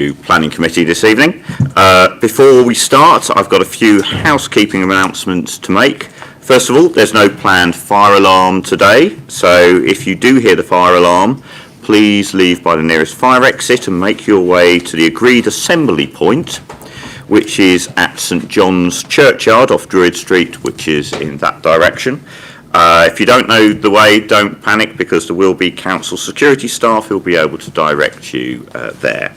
Planning Committee this evening. Before we start, I've got a few housekeeping announcements to make. First of all, there's no planned fire alarm today, so if you do hear the fire alarm, please leave by the nearest fire exit and make your way to the agreed assembly point, which is at St John's Churchyard off Druid Street, which is in that direction. If you don't know the way, don't panic, because there will be council security staff who will be able to direct you there.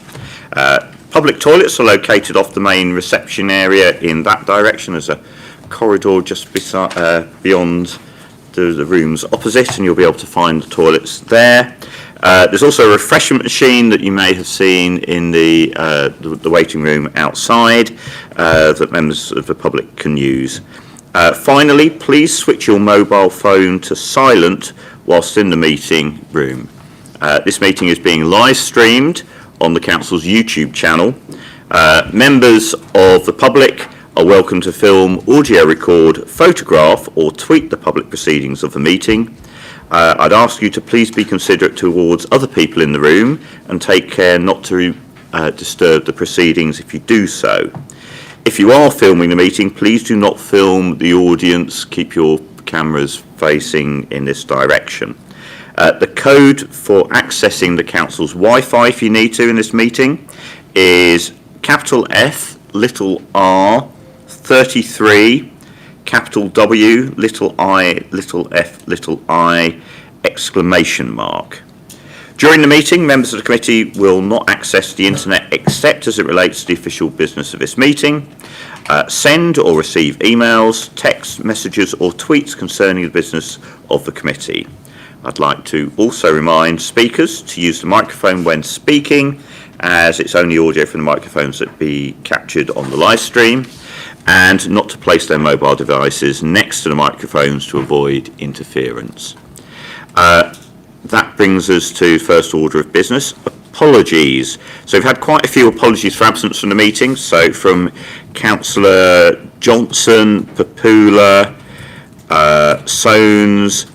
Public toilets are located off the main reception area in that direction. There's a corridor just beyond the rooms opposite, and you'll be able to find the toilets there. There's also a refreshment machine that you may have seen in the waiting room outside that members of the public can use. Finally, please switch your mobile phone to silent whilst in the meeting room. This meeting is being live streamed on the Council's YouTube channel. Members of the public are welcome to film, audio record, photograph or tweet the public proceedings of the meeting. I'd ask you to please be considerate towards other people in the room and take care not to disturb the proceedings if you do so. If you are filming the meeting, please do not film the audience. Keep your cameras facing in this direction. The code for accessing the Council's Wi-Fi, if you need to, in this meeting is capital F, little r, 33, capital W, little I, little f, little I, exclamation mark. During the meeting, members of the committee will not access the internet except as it relates to the official business of this meeting. Send or receive emails, text messages or tweets concerning the business of the committee. I'd like to also remind speakers to use the microphone when speaking, as it's only audio from the microphones that be captured on the live stream, and not to place their mobile devices next to the microphones to avoid interference. That brings us to first order of business, apologies. So we've had quite a few apologies for absence from the meeting. So from Councillor Johnson, Papula, Soanes,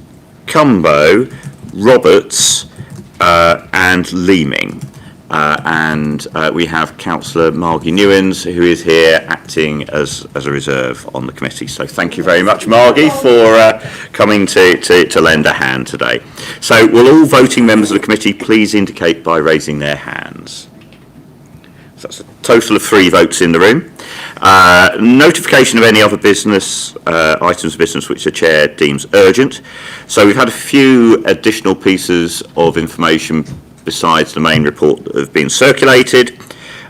Cumbo, Roberts and Leeming. We have Councillor Margie Newens, who is here acting as a reserve on the committee. So thank you very much, Margie, for coming to lend a hand today. So will all voting members of the committee please indicate by raising their hands? So that's a total of 3 votes in the room. Notification of any other business, items of business which the chair deems urgent. So we've had a few additional pieces of information besides the main report that have been circulated.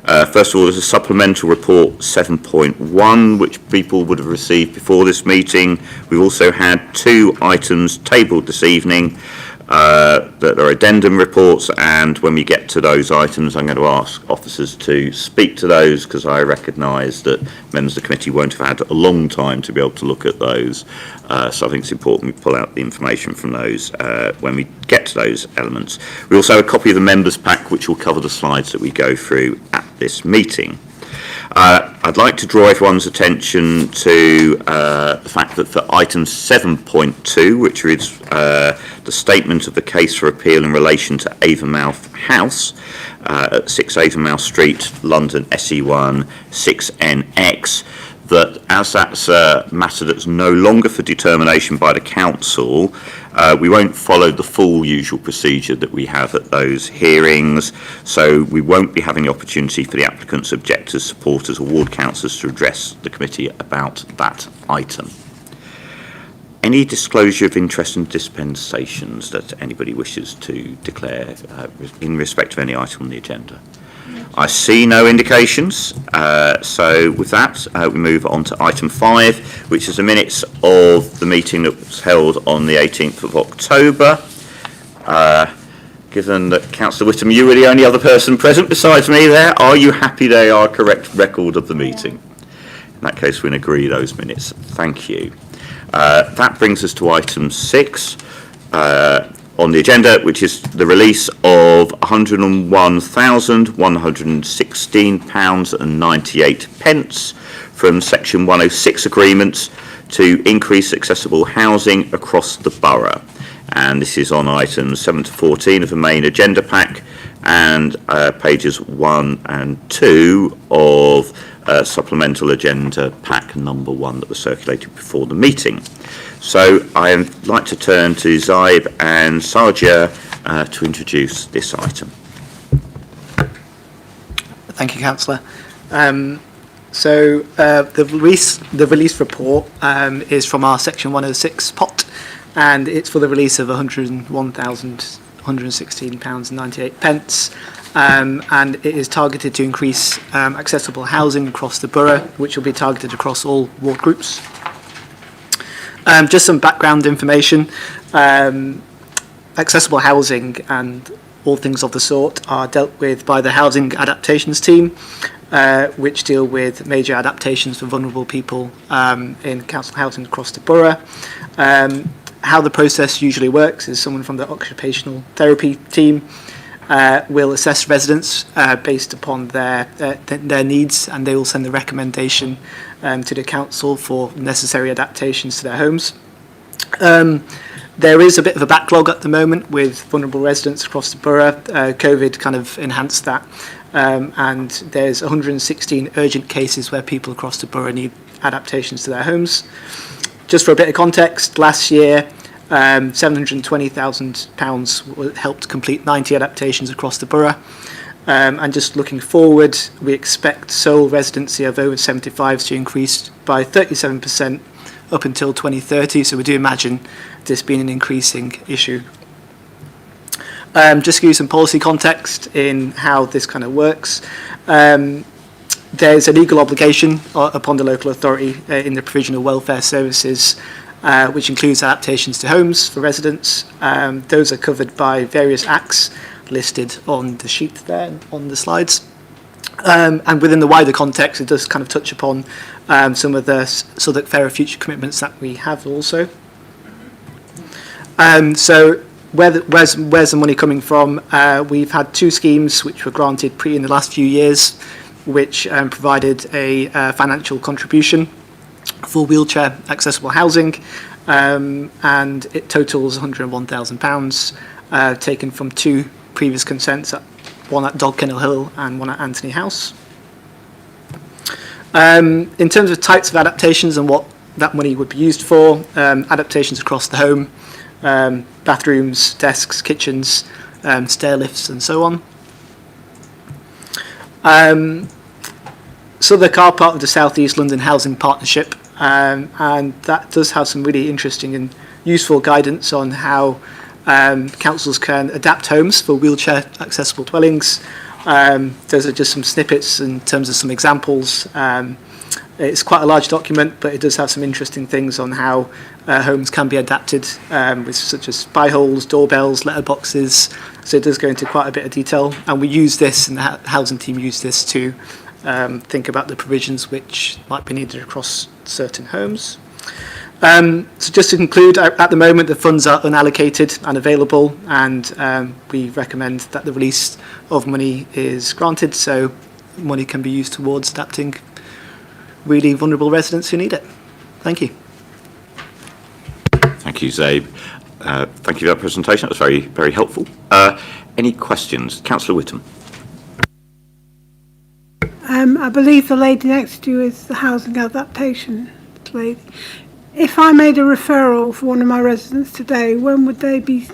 First of all, there's a supplemental report 7.1 which people would have received before this meeting. We've also had 2 items tabled this evening that are addendum reports, and when we get to those items I'm going to ask officers to speak to those, because I recognise that members of the committee won't have had a long time to be able to look at those, so I think it's important we pull out the information from those when we get to those elements. We also have a copy of the members pack which will cover the slides that we go through at this meeting. I'd like to draw everyone's attention to the fact that for item 7.2, which is the statement of the case for appeal in relation to Avonmouth House at 6 Avonmouth Street, London, SE1 6NX, that as that's a matter that's no longer for determination by the council, we won't follow the full usual procedure that we have at those hearings, so we won't be having the opportunity for the applicants, objectors, supporters or ward councillors to address the committee about that item. Any disclosure of interest and dispensations that anybody wishes to declare in respect of any item on the agenda? I see no indications, so with that we move on to item 5, which is the minutes of the meeting that was held on the 18th of October. Given that Councillor Whittam, you were the only other person present besides me there, are you happy they are a correct record of the meeting? In that case we can agree those minutes. Thank you. That brings us to item 6. On the agenda, which is the release of £101,116.98 from Section 106 agreements to increase accessible housing across the borough. And this is on items 7 to 14 of the main agenda pack, and pages 1 and 2 of supplemental agenda pack number 1 that was circulated before the meeting. So I'd like to turn to Zaib and Sarja to introduce this item. Thank you, Councillor. The release report is from our Section 106 pot, and it's for the release of £101,116.98, and it is targeted to increase accessible housing across the borough, which will be targeted across all ward groups. Just some background information. Accessible housing and all things of the sort are dealt with by the Housing Adaptations team, which deal with major adaptations for vulnerable people in council housing across the borough. How the process usually works is someone from the occupational therapy team will assess residents based upon their needs, and they will send the recommendation to the council for necessary adaptations to their homes. There is a bit of a backlog at the moment with vulnerable residents across the borough. COVID kind of enhanced that, and there's 116 urgent cases where people across the borough need adaptations to their homes. Just for a bit of context, last year £720,000 helped complete 90 adaptations across the borough. And just looking forward, we expect sole residency of over 75s to increase by 37% up until 2030, so we do imagine this being an increasing issue. Just to give you some policy context in how this kind of works, there's a legal obligation upon the local authority in the provision of welfare services, which includes adaptations to homes for residents. Those are covered by various acts listed on the sheet there on the slides. And within the wider context, it does kind of touch upon some of the Southwark Fairer Future commitments that we have also. So where's the money coming from? We've had 2 schemes which were granted in the last few years, which provided a financial contribution for wheelchair accessible housing, and it totals £101,000, taken from 2 previous consents, one at Dog Kennel Hill and one at Anthony House. In terms of types of adaptations and what that money would be used for, adaptations across the home, bathrooms, desks, kitchens, stair lifts and so on. Southwark are part of the South East London Housing Partnership, and that does have some really interesting and useful guidance on how councils can adapt homes for wheelchair accessible dwellings. Those are just some snippets in terms of some examples. It's quite a large document, but it does have some interesting things on how homes can be adapted, with such as spy holes, doorbells, letterboxes. So it does go into quite a bit of detail, and we use this, and the housing team use this to think about the provisions which might be needed across certain homes. So just to conclude, at the moment the funds are unallocated and available, and we recommend that the release of money is granted, so money can be used towards adapting really vulnerable residents who need it. Thank you. Thank you, Zaib. Thank you for that presentation. That was very, very helpful. Any questions? Councillor Whittam. I believe the lady next to you is the housing adaptation lady. If I made a referral for one of my residents today, when would they be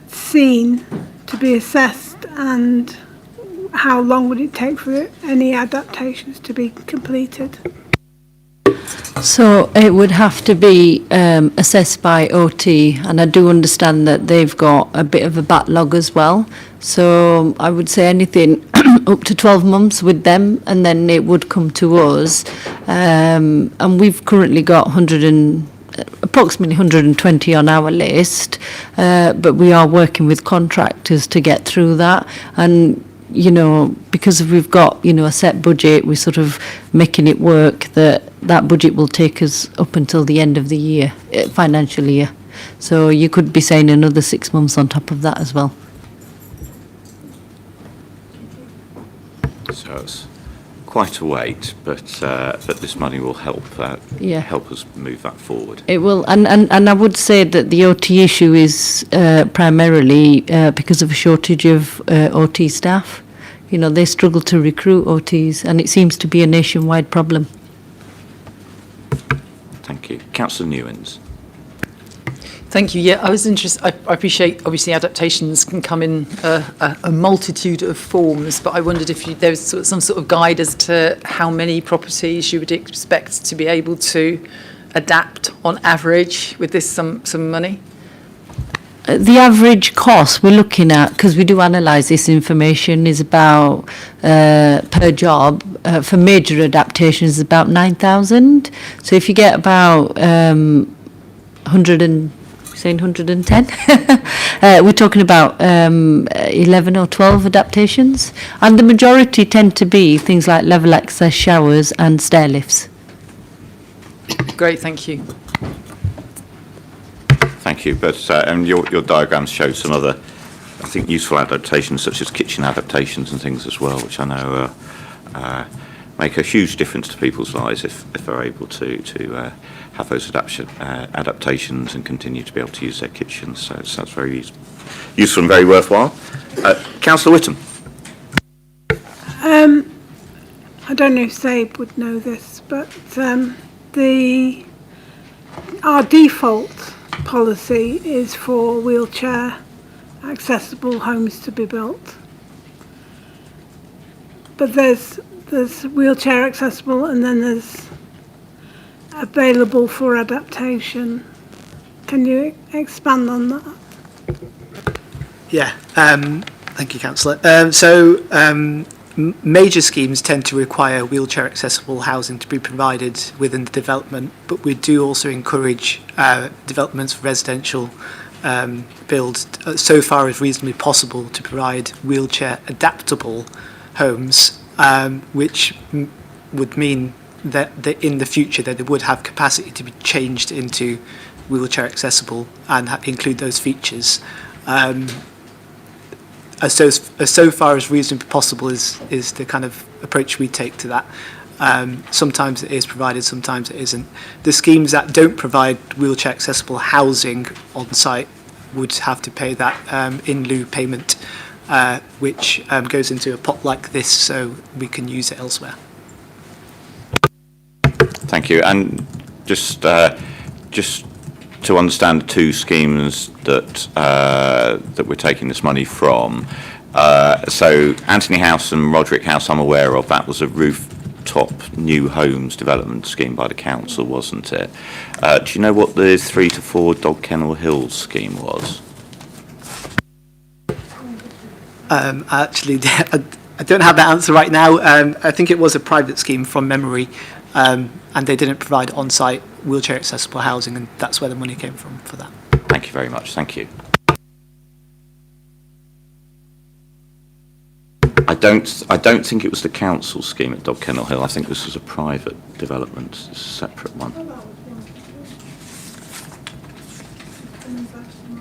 seen to be assessed, and how long would it take for any adaptations to be completed? So it would have to be assessed by OT, and I do understand that they've got a bit of a backlog as well. So I would say anything up to 12 months with them, and then it would come to us. And we've currently got approximately 120 on our list, but we are working with contractors to get through that. And because we've got, a set budget, we're sort of making it work, that budget will take us up until the end of the year, financial year. So you could be saying another 6 months on top of that as well. So it's quite a wait, but this money will help Yeah. help us move that forward. It will, and I would say that the OT issue is primarily because of a shortage of OT staff. You know, they struggle to recruit OTs, and it seems to be a nationwide problem. Thank you. Councillor Newens. Thank you. Yeah, I was interested. I appreciate, obviously, adaptations can come in a multitude of forms, but I wondered if there was some sort of guide as to how many properties you would expect to be able to adapt on average with this some money. The average cost we're looking at, because we do analyse this information, is about per job for major adaptations is about 9,000. So if you get about 110, we're talking about 11 or 12 adaptations, and the majority tend to be things like level access showers and stair lifts. Great, thank you. Thank you. But and your diagrams show some other, I think, useful adaptations, such as kitchen adaptations and things as well, which I know make a huge difference to people's lives if they're able to have those adaptations and continue to be able to use their kitchens. So that's very useful and very worthwhile. Councillor Whittam. I don't know if Sabe would know this, but our default policy is for wheelchair accessible homes to be built. But there's wheelchair accessible, and then there's available for adaptation. Can you expand on that? Yeah, thank you, Councillor. Major schemes tend to require wheelchair accessible housing to be provided within the development, but we do also encourage developments for residential build so far as reasonably possible to provide wheelchair adaptable homes, which would mean that in the future that they would have capacity to be changed into wheelchair accessible and include those features. So far as reasonably possible is the kind of approach we take to that. Sometimes it is provided, sometimes it isn't. The schemes that don't provide wheelchair accessible housing on site would have to pay that in lieu payment, which goes into a pot like this, so we can use it elsewhere. Thank you. And just to understand the two schemes that we're taking this money from. So Anthony House and Roderick House, I'm aware of. That was a rooftop new homes development scheme by the council, wasn't it? Do you know what the 3 to 4 Dog Kennel Hills scheme was? Actually, I don't have that answer right now. I think it was a private scheme from memory, and they didn't provide on-site wheelchair accessible housing, and that's where the money came from for that. Thank you very much. Thank you. I don't think it was the council scheme at Dog Kennel Hill. I think this was a private development, a separate one.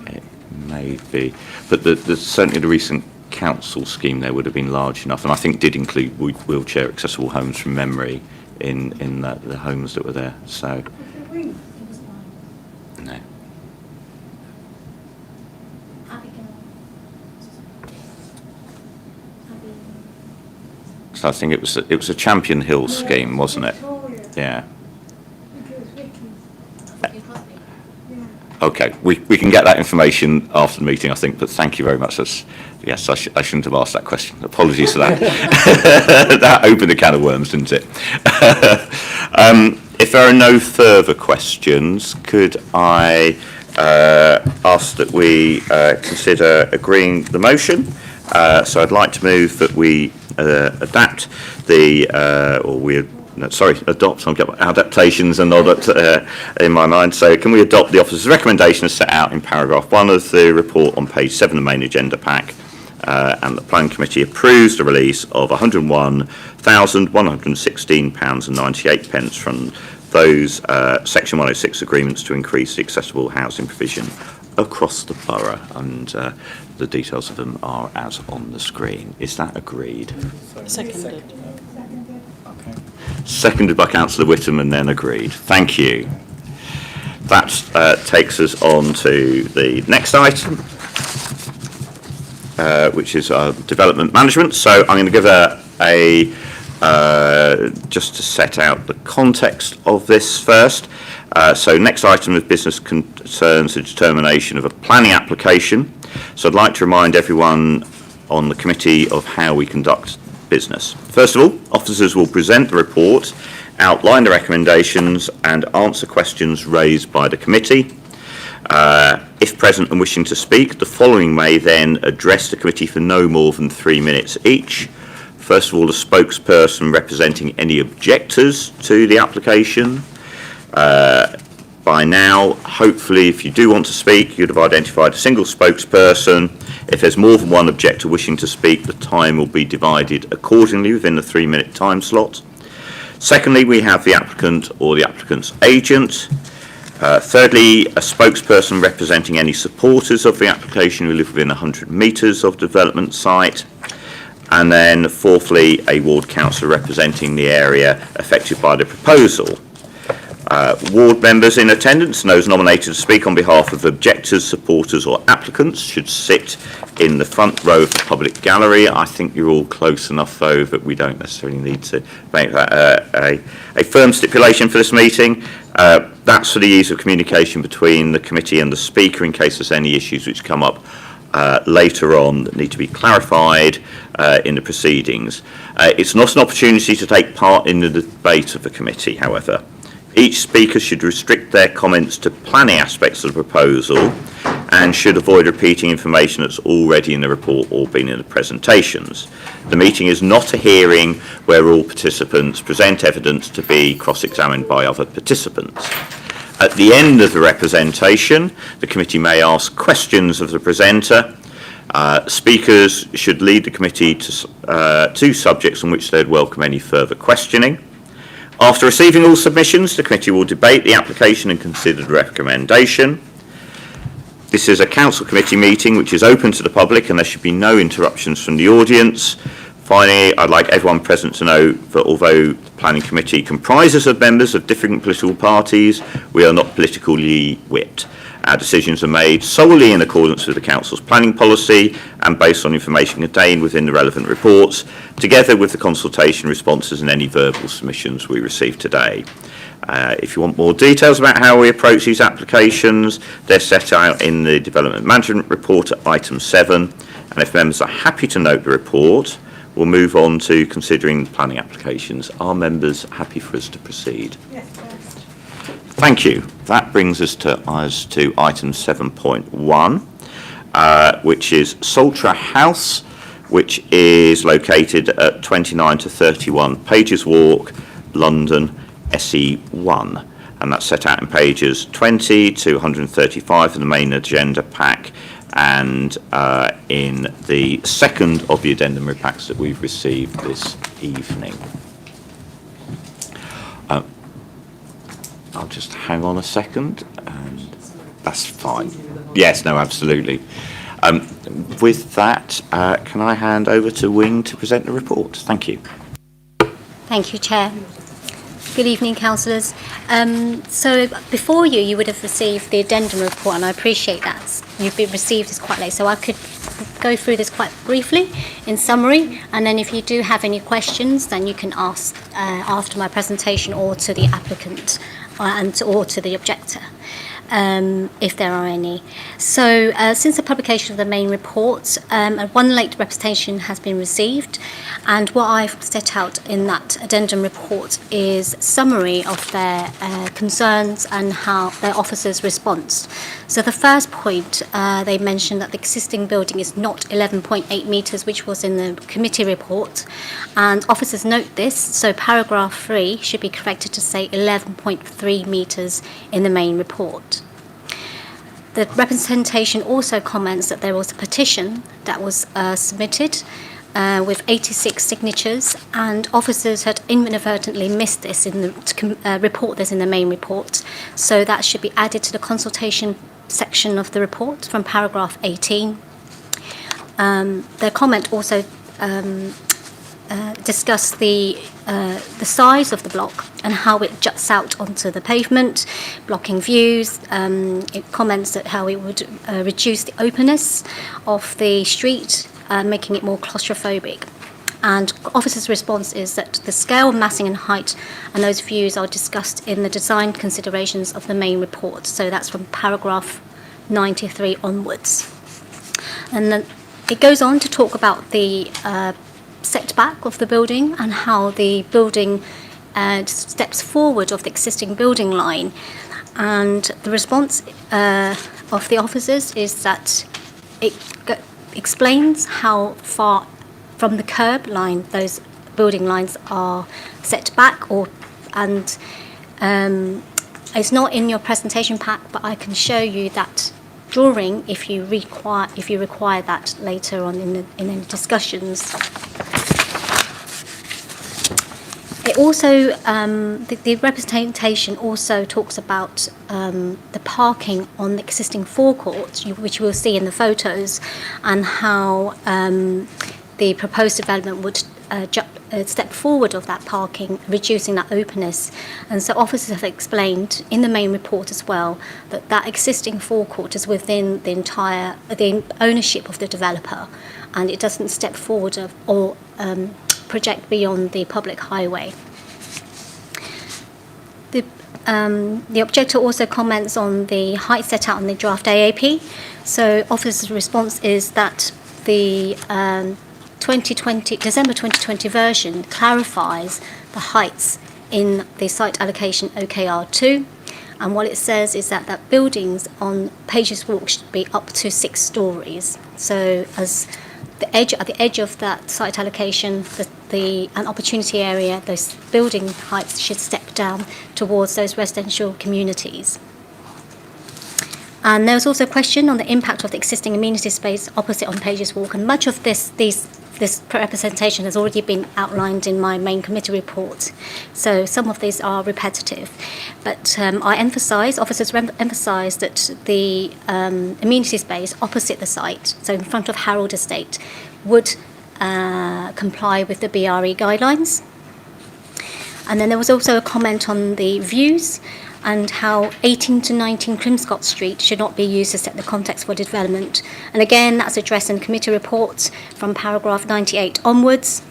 It may be, but certainly the recent council scheme there would have been large enough, and I think did include wheelchair accessible homes from memory in the homes that were there. So no. So I think it was a Champion Hill scheme, wasn't it? Yeah. Okay, we can get that information after the meeting, I think, but thank you very much. Yes, I shouldn't have asked that question. Apologies for that. That opened a can of worms, didn't it? If there are no further questions, could I ask that we consider agreeing the motion? So I'd like to move that we adopt. I'll get adaptations and audit in my mind. So can we adopt the officer's recommendation as set out in paragraph 1 of the report on page 7 of the main agenda pack, and the Planning Committee approves the release of £101,116.98 from those Section 106 agreements to increase the accessible housing provision across the borough, and the details of them are as on the screen. Is that agreed? Seconded. Seconded by Councillor Whittam and then agreed. Thank you. That takes us on to the next item, which is development management. So I'm going to give just to set out the context of this first. So next item of business concerns the determination of a planning application. So I'd like to remind everyone on the committee of how we conduct business. First of all, officers will present the report, outline the recommendations and answer questions raised by the committee. If present and wishing to speak, the following may then address the committee for no more than 3 minutes each. First of all, the spokesperson representing any objectors to the application. By now, hopefully, if you do want to speak, you'd have identified a single spokesperson. If there's more than one objector wishing to speak, the time will be divided accordingly within the 3-minute time slot. Secondly, we have the applicant or the applicant's agent. Thirdly, a spokesperson representing any supporters of the application who live within 100 metres of the development site. And then fourthly, a ward councillor representing the area affected by the proposal. Ward members in attendance and those nominated to speak on behalf of objectors, supporters or applicants should sit in the front row of the public gallery. I think you're all close enough though that we don't necessarily need to make that a firm stipulation for this meeting. That's for the ease of communication between the committee and the speaker in case there's any issues which come up later on that need to be clarified in the proceedings. It's not an opportunity to take part in the debate of the committee, however. Each speaker should restrict their comments to planning aspects of the proposal and should avoid repeating information that's already in the report or been in the presentations. The meeting is not a hearing where all participants present evidence to be cross-examined by other participants. At the end of the representation, the committee may ask questions of the presenter. Speakers should lead the committee to subjects on which they'd welcome any further questioning. After receiving all submissions, the committee will debate the application and consider the recommendation. This is a council committee meeting which is open to the public and there should be no interruptions from the audience. Finally, I'd like everyone present to know that although the planning committee comprises of members of different political parties, we are not politically whipped. Our decisions are made solely in accordance with the Council's planning policy and based on information contained within the relevant reports, together with the consultation responses and any verbal submissions we receive today. If you want more details about how we approach these applications, they're set out in the Development Management Report at item 7. And if members are happy to note the report, we'll move on to considering planning applications. Are members happy for us to proceed? Yes, Thank you. That brings us to item 7.1, which is Saltra House, which is located at 29 to 31 Pages Walk, London, SE1. And that's set out in pages 20 to 135 of the main agenda pack and in the second of the addendum packs that we've received this evening. I'll just hang on a second, and that's fine. Yes, no, absolutely. With that, can I hand over to Wing to present the report? Thank you. Thank you, Chair. Good evening, councillors. So before you would have received the addendum report, and I appreciate that. You've received this quite late, so I could go through this quite briefly in summary, and then if you do have any questions, then you can ask after my presentation or to the applicant or to the objector. If there are any. So since the publication of the main report, one late representation has been received, and what I've set out in that addendum report is summary of their concerns and how their officers' response. So the first point, they mentioned that the existing building is not 11.8 metres, which was in the committee report, and officers note this, so paragraph 3 should be corrected to say 11.3 metres in the main report. The representation also comments that there was a petition that was submitted with 86 signatures, and officers had inadvertently missed this in the report that's in the main report. So that should be added to the consultation section of the report from paragraph 18. The comment also discuss the size of the block and how it juts out onto the pavement, blocking views. It comments that how it would reduce the openness of the street, making it more claustrophobic. And officers' response is that the scale, massing and height and those views are discussed in the design considerations of the main report. So that's from paragraph 93 onwards. And then it goes on to talk about the setback of the building and how the building steps forward of the existing building line. And the response of the officers is that it explains how far from the curb line those building lines are set back, and it's not in your presentation pack, but I can show you that drawing if you require that later on in the discussions. It also the representation also talks about the parking on the existing forecourt, which we'll see in the photos, and how the proposed development would step forward of that parking, reducing that openness. And so officers have explained in the main report as well that that existing forecourt is within the ownership of the developer, and it doesn't step forward or project beyond the public highway. The objector also comments on the height set out in the draft AAP. So officers' response is that the December 2020 version clarifies the heights in the site allocation OKR2, and what it says is that buildings on Pages Walk should be up to 6 stories. So as at the edge of that site allocation, an opportunity area, those building heights should step down towards those residential communities. And there was also a question on the impact of the existing amenity space opposite on Pages Walk, and much of this representation has already been outlined in my main committee report. So some of these are repetitive. But officers emphasise that the amenity space opposite the site, so in front of Harold Estate, would comply with the BRE guidelines. And then there was also a comment on the views and how 18 to 19 Crimscott Street should not be used to set the context for development. And again, that's addressed in the committee report from paragraph 98 onwards.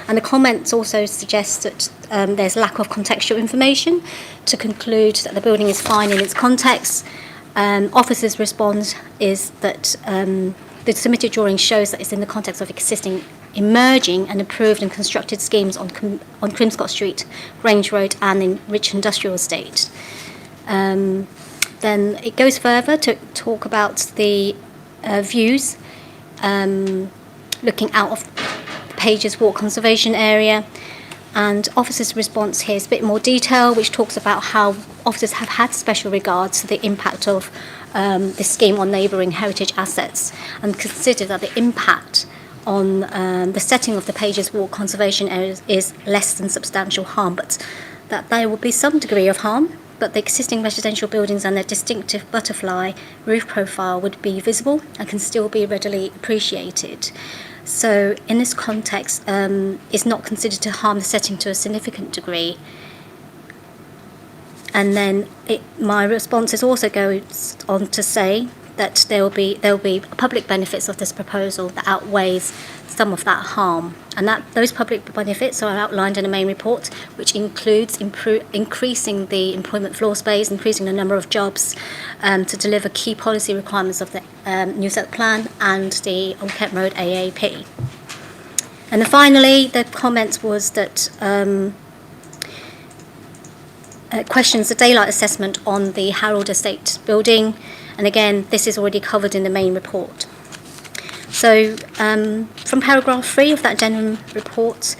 And the comments also suggest that there's lack of contextual information to conclude that the building is fine in its context. Officers' response is that the submitted drawing shows that it's in the context of existing emerging and approved and constructed schemes on Crimscott Street, Grange Road and in Rich Industrial Estate. Then it goes further to talk about the views looking out of Pages Walk Conservation Area, and officers' response here is a bit more detail, which talks about how officers have had special regards to the impact of this scheme on neighbouring heritage assets, and consider that the impact on the setting of the Pages Walk conservation areas is less than substantial harm, but that there will be some degree of harm, but the existing residential buildings and their distinctive butterfly roof profile would be visible and can still be readily appreciated. So in this context, it's not considered to harm the setting to a significant degree. And then my responses also goes on to say that there will be public benefits of this proposal that outweighs some of that harm, and that those public benefits are outlined in the main report, which includes increasing the employment floor space, increasing the number of jobs to deliver key policy requirements of the New South Plan and the Old Kent Road AAP. And then finally, the comment was that questions the daylight assessment on the Harold Estate building. And again, this is already covered in the main report. So from paragraph 3 of that addendum report,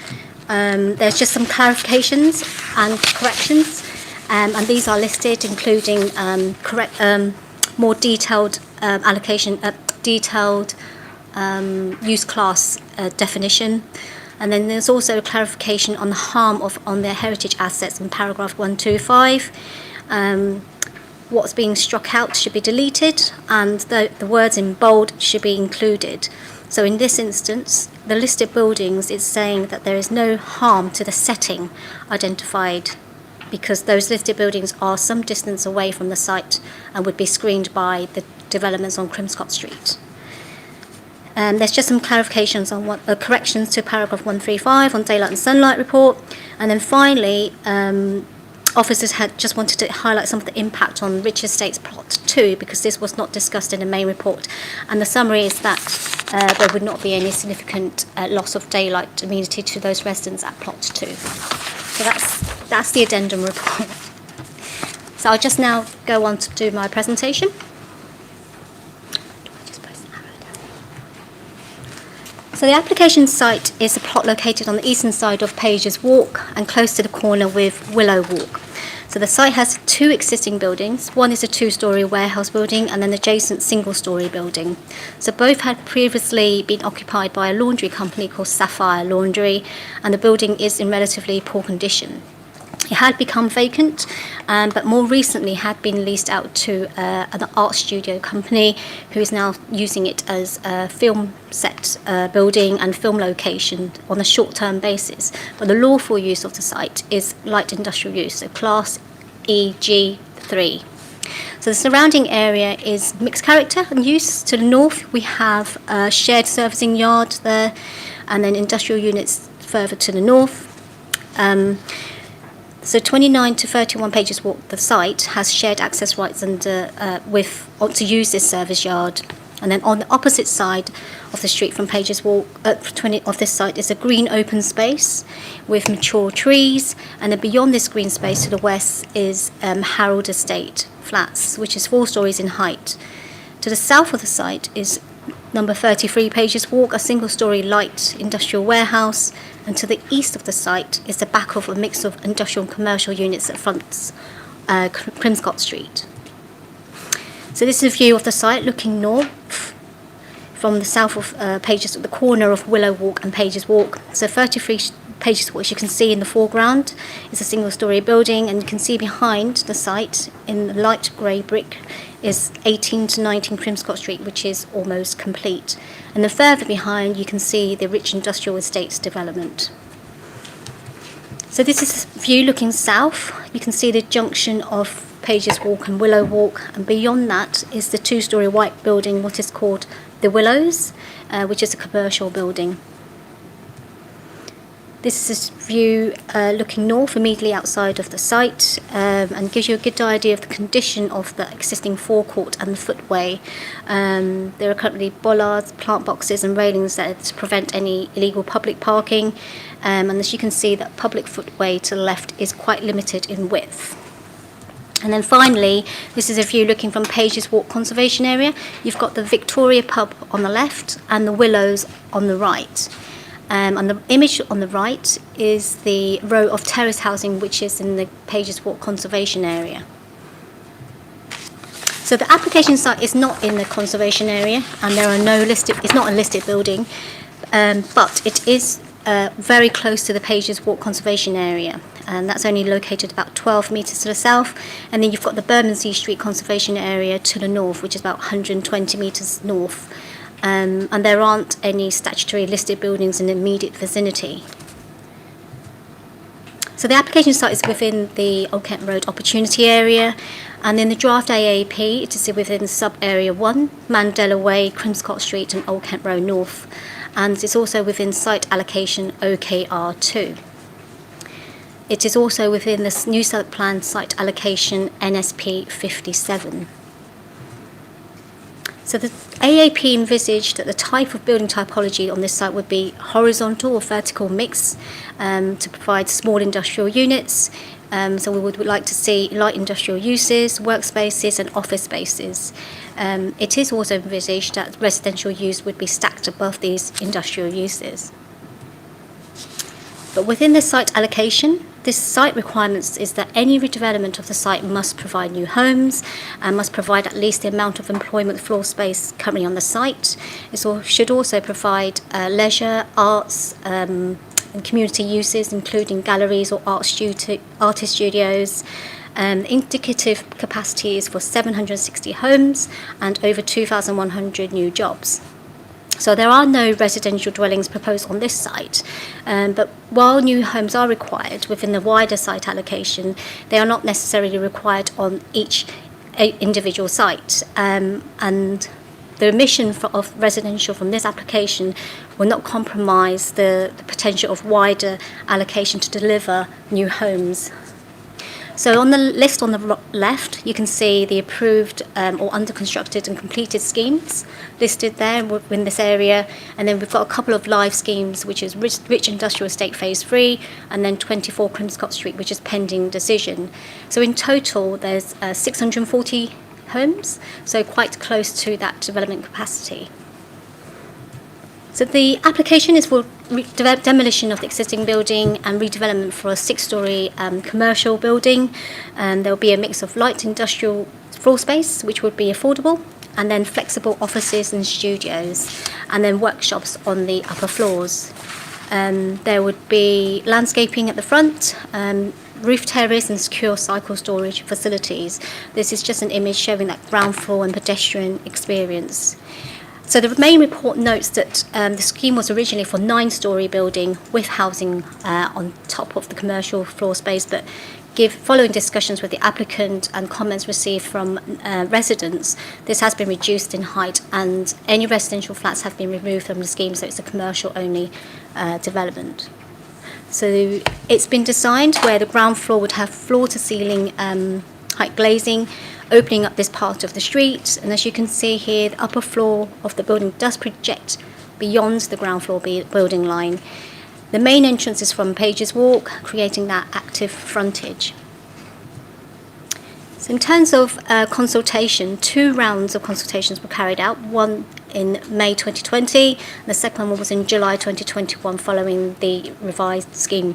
there's just some clarifications and corrections, and these are listed, including more detailed allocation, detailed use class definition. And then there's also a clarification on the harm on their heritage assets in paragraph 125. What's being struck out should be deleted, and the words in bold should be included. So in this instance, the listed buildings is saying that there is no harm to the setting identified because those listed buildings are some distance away from the site and would be screened by the developments on Crimscott Street. There's just some clarifications on corrections to paragraph 135 on daylight and sunlight report. And then finally, officers had just wanted to highlight some of the impact on Rich Estates Plot 2 because this was not discussed in the main report. And the summary is that there would not be any significant loss of daylight amenity to those residents at Plot 2. So that's the addendum report. So I'll just now go on to do my presentation. So the application site is a plot located on the eastern side of Pages Walk and close to the corner with Willow Walk. So the site has two existing buildings. One is a two-storey warehouse building and an adjacent single-storey building. So both had previously been occupied by a laundry company called Sapphire Laundry, and the building is in relatively poor condition. It had become vacant, but more recently had been leased out to an art studio company who is now using it as a film set building and film location on a short-term basis. But the lawful use of the site is light industrial use, so Class EG3. So the surrounding area is mixed character and use. To the north, we have a shared servicing yard there, and then industrial units further to the north. So 29 to 31 Pages Walk, the site has shared access rights to use this service yard. And then on the opposite side of the street from Pages Walk, of this site is a green open space with mature trees. And then beyond this green space to the west is Harold Estate Flats, which is 4 stories in height. To the south of the site is number 33 Pages Walk, a single-storey light industrial warehouse, and to the east of the site is the back of a mix of industrial and commercial units that fronts Crimscott Street. So this is a view of the site looking north from the south of the corner of Willow Walk and Pages Walk. So 33 Pages Walk, as you can see in the foreground, is a single-storey building, and you can see behind the site in light grey brick is 18 to 19 Crimscott Street, which is almost complete. And then further behind, you can see the rich industrial estates development. So this is a view looking south. You can see the junction of Pages Walk and Willow Walk, and beyond that is the 2-storey white building, what is called the Willows, which is a commercial building. This is a view looking north, immediately outside of the site, and gives you a good idea of the condition of the existing forecourt and the footway. There are currently bollards, plant boxes and railings that to prevent any illegal public parking. And as you can see, that public footway to the left is quite limited in width. And then finally, this is a view looking from Pages Walk Conservation Area. You've got the Victoria pub on the left and the Willows on the right. And the image on the right is the row of terrace housing which is in the Pages Walk Conservation Area. So the application site is not in the conservation area, and there are no listed. It's not a listed building, but it is very close to the Pages Walk Conservation Area, and that's only located about 12 metres to the south. And then you've got the Bermondsey Street Conservation Area to the north, which is about 120 metres north. And there aren't any statutory listed buildings in the immediate vicinity. So the application site is within the Old Kent Road Opportunity Area, and in the draft AAP it is within sub-area 1, Mandela Way, Crimscott Street and Old Kent Road North, and it's also within site allocation OKR2. It is also within the New Southwark Plan site allocation NSP 57. So the AAP envisaged that the type of building typology on this site would be horizontal or vertical mix to provide small industrial units. So we would like to see light industrial uses, workspaces and office spaces. It is also envisaged that residential use would be stacked above these industrial uses. But within this site allocation, this site requirements is that any redevelopment of the site must provide new homes and must provide at least the amount of employment floor space currently on the site. It should also provide leisure, arts and community uses, including galleries or artist studios. Indicative capacity is for 760 homes and over 2,100 new jobs. So there are no residential dwellings proposed on this site, but while new homes are required within the wider site allocation, they are not necessarily required on each individual site. And the omission of residential from this application will not compromise the potential of wider allocation to deliver new homes. So on the list on the left, you can see the approved or under constructed and completed schemes listed there within this area. And then we've got a couple of live schemes, which is Rich Industrial Estate Phase 3, and then 24 Crimscott Street, which is pending decision. So in total, there's 640 homes, so quite close to that development capacity. So the application is for demolition of the existing building and redevelopment for a 6-storey commercial building. There will be a mix of light industrial floor space, which would be affordable, and then flexible offices and studios, and then workshops on the upper floors. There would be landscaping at the front, roof terrace and secure cycle storage facilities. This is just an image showing that ground floor and pedestrian experience. So the main report notes that the scheme was originally for 9-storey building with housing on top of the commercial floor space, but following discussions with the applicant and comments received from residents, this has been reduced in height and any residential flats have been removed from the scheme, so it's a commercial only development. So it's been designed where the ground floor would have floor to ceiling height glazing, opening up this part of the street, and as you can see here, the upper floor of the building does project beyond the ground floor building line. The main entrance is from Pages Walk, creating that active frontage. So in terms of consultation, 2 rounds of consultations were carried out, one in May 2020, and the second one was in July 2021 following the revised scheme.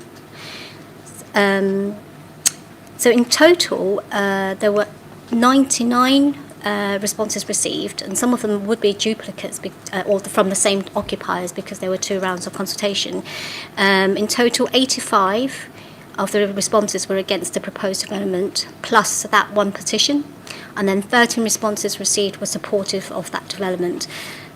So in total, there were 99 responses received, and some of them would be duplicates or from the same occupiers because there were 2 rounds of consultation. In total, 85 of the responses were against the proposed development, plus that one petition, and then 13 responses received were supportive of that development.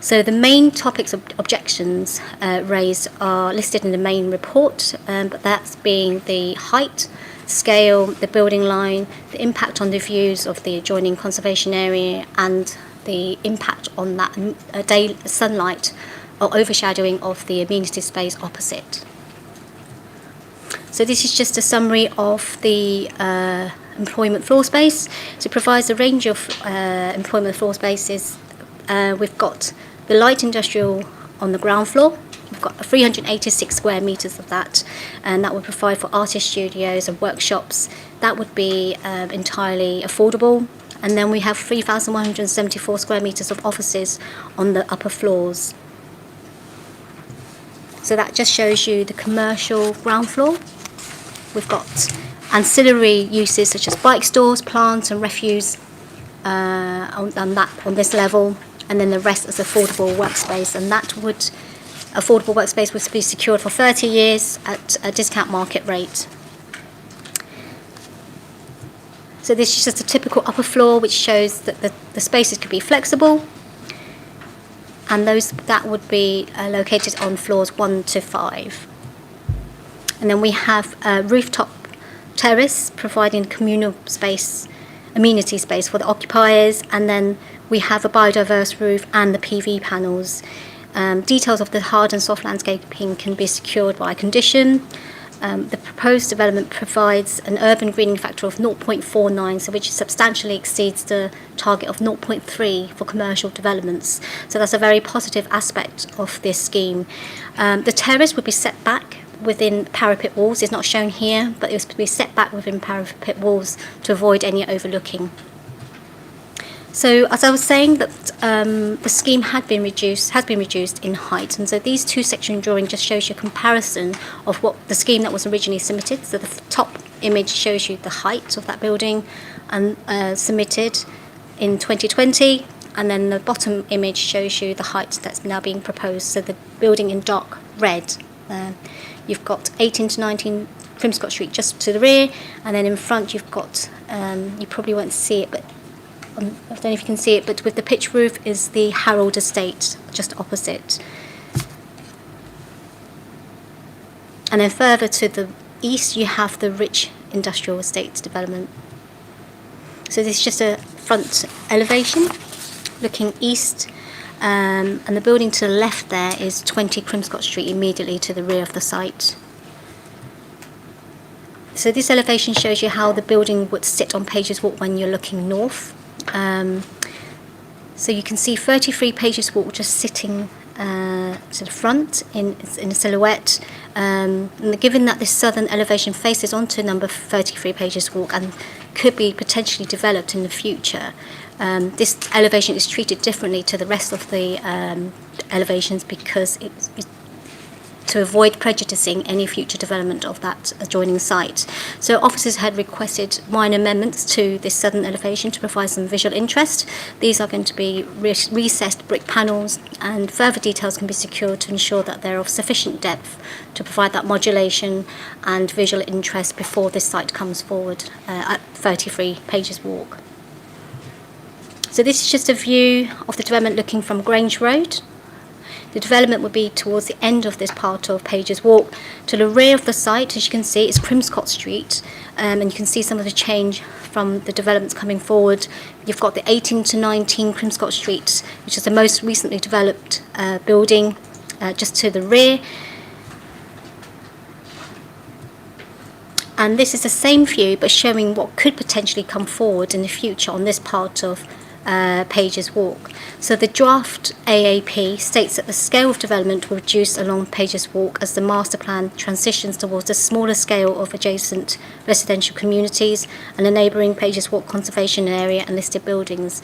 So the main topics of objections raised are listed in the main report, but that's being the height, scale, the building line, the impact on the views of the adjoining conservation area, and the impact on that day sunlight or overshadowing of the amenity space opposite. So this is just a summary of the employment floor space. So it provides a range of employment floor spaces. We've got the light industrial on the ground floor. We've got 386 square metres of that, and that would provide for artist studios and workshops. That would be entirely affordable. And then we have 3,174 square metres of offices on the upper floors. So that just shows you the commercial ground floor. We've got ancillary uses such as bike stores, plants and refuse on this level, and then the rest is affordable workspace, and that would affordable workspace would be secured for 30 years at a discount market rate. So this is just a typical upper floor, which shows that the spaces could be flexible, and that would be located on floors 1 to 5. And then we have a rooftop terrace providing communal space, amenity space for the occupiers, and then we have a biodiverse roof and the PV panels. Details of the hard and soft landscaping can be secured by condition. The proposed development provides an urban greening factor of 0.49, so which substantially exceeds the target of 0.3 for commercial developments. So that's a very positive aspect of this scheme. The terrace would be set back within parapet walls. It's not shown here, but it was be set back within parapet walls to avoid any overlooking. So as I was saying, that the scheme has been reduced in height, and so these 2 section drawing just shows you a comparison of what the scheme that was originally submitted. So the top image shows you the height of that building and submitted in 2020, and then the bottom image shows you the height that's now being proposed. So the building in dark red. You've got 18 to 19 Crimscott Street just to the rear, and then in front you've got, you probably won't see it, but I don't know if you can see it, but with the pitch roof is the Harold Estate just opposite. And then further to the east, you have the Rich Industrial Estates development. So this is just a front elevation looking east, and the building to the left there is 20 Crimscott Street, immediately to the rear of the site. So this elevation shows you how the building would sit on Pages Walk when you're looking north. So you can see 33 Pages Walk just sitting to the front in a silhouette. And given that this southern elevation faces onto number 33 Pages Walk and could be potentially developed in the future, this elevation is treated differently to the rest of the elevations because it's to avoid prejudicing any future development of that adjoining site. So officers had requested minor amendments to this southern elevation to provide some visual interest. These are going to be recessed brick panels, and further details can be secured to ensure that they're of sufficient depth to provide that modulation and visual interest before this site comes forward at 33 Pages Walk. So this is just a view of the development looking from Grange Road. The development would be towards the end of this part of Pages Walk. To the rear of the site, as you can see, is Crimscott Street, and you can see some of the change from the developments coming forward. You've got the 18 to 19 Crimscott Street, which is the most recently developed building, just to the rear. And this is the same view, but showing what could potentially come forward in the future on this part of Pages Walk. So the draft AAP states that the scale of development will reduce along Pages Walk as the master plan transitions towards a smaller scale of adjacent residential communities and a neighbouring Pages Walk conservation area and listed buildings.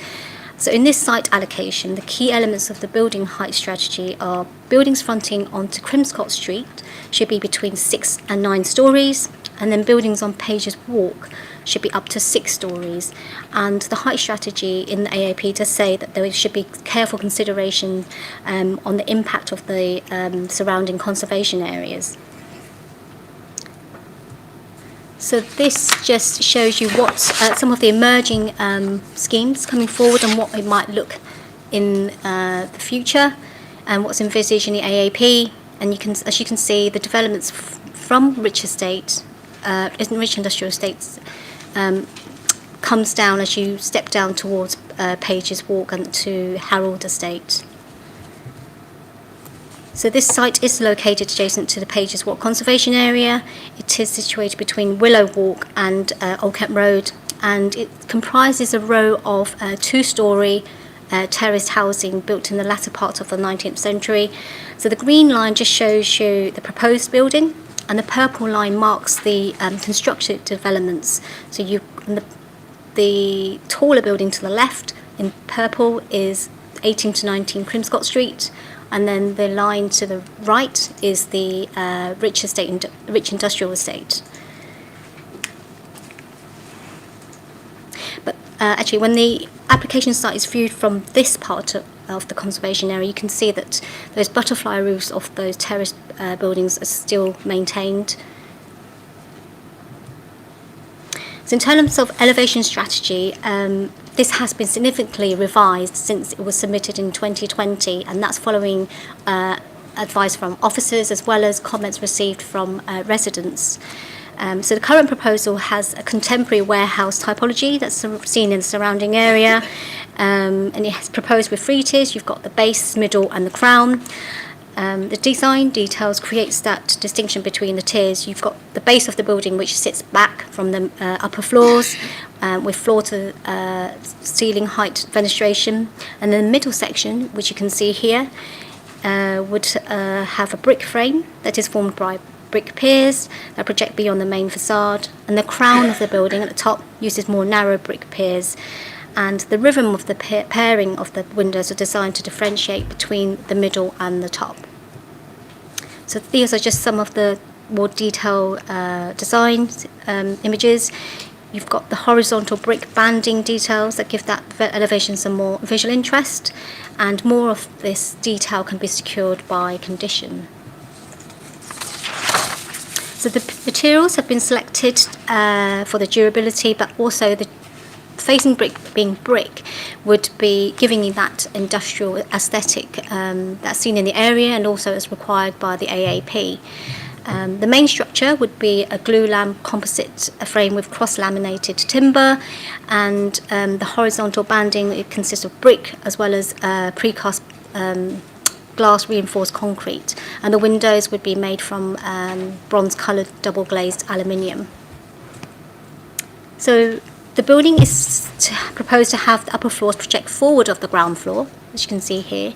So in this site allocation, the key elements of the building height strategy are buildings fronting onto Crimscott Street should be between 6 and 9 stories, and then buildings on Pages Walk should be up to 6 stories. And the height strategy in the AAP does say that there should be careful consideration on the impact of the surrounding conservation areas. So this just shows you what some of the emerging schemes coming forward and what it might look in the future and what's envisaged in the AAP. And you can, as you can see, the developments from Rich Estate, Rich Industrial Estates, comes down as you step down towards Pages Walk and to Harold Estate. So this site is located adjacent to the Pages Walk conservation area. It is situated between Willow Walk and Old Kent Road, and it comprises a row of 2-storey terraced housing built in the latter part of the 19th century. So the green line just shows you the proposed building, and the purple line marks the constructed developments. So the taller building to the left in purple is 18 to 19 Crimscott Street, and then the line to the right is the Rich Industrial Estate. But actually, when the application site is viewed from this part of the conservation area, you can see that those butterfly roofs of those terraced buildings are still maintained. So in terms of elevation strategy, this has been significantly revised since it was submitted in 2020, and that's following advice from officers as well as comments received from residents. So the current proposal has a contemporary warehouse typology that's seen in the surrounding area, and it has proposed with 3 tiers. You've got the base, middle and the crown. The design details creates that distinction between the tiers. You've got the base of the building which sits back from the upper floors with floor to ceiling height fenestration, and then the middle section, which you can see here, would have a brick frame that is formed by brick piers that project beyond the main facade, and the crown of the building at the top uses more narrow brick piers, and the rhythm of the pairing of the windows are designed to differentiate between the middle and the top. So these are just some of the more detailed design images. You've got the horizontal brick banding details that give that elevation some more visual interest, and more of this detail can be secured by condition. So the materials have been selected for the durability, but also the facing brick being brick would be giving you that industrial aesthetic that's seen in the area and also as required by the AAP. The main structure would be a glue lam composite frame with cross-laminated timber, and the horizontal banding, it consists of brick as well as precast glass reinforced concrete, and the windows would be made from bronze-coloured double-glazed aluminium. So the building is proposed to have the upper floors project forward of the ground floor, as you can see here.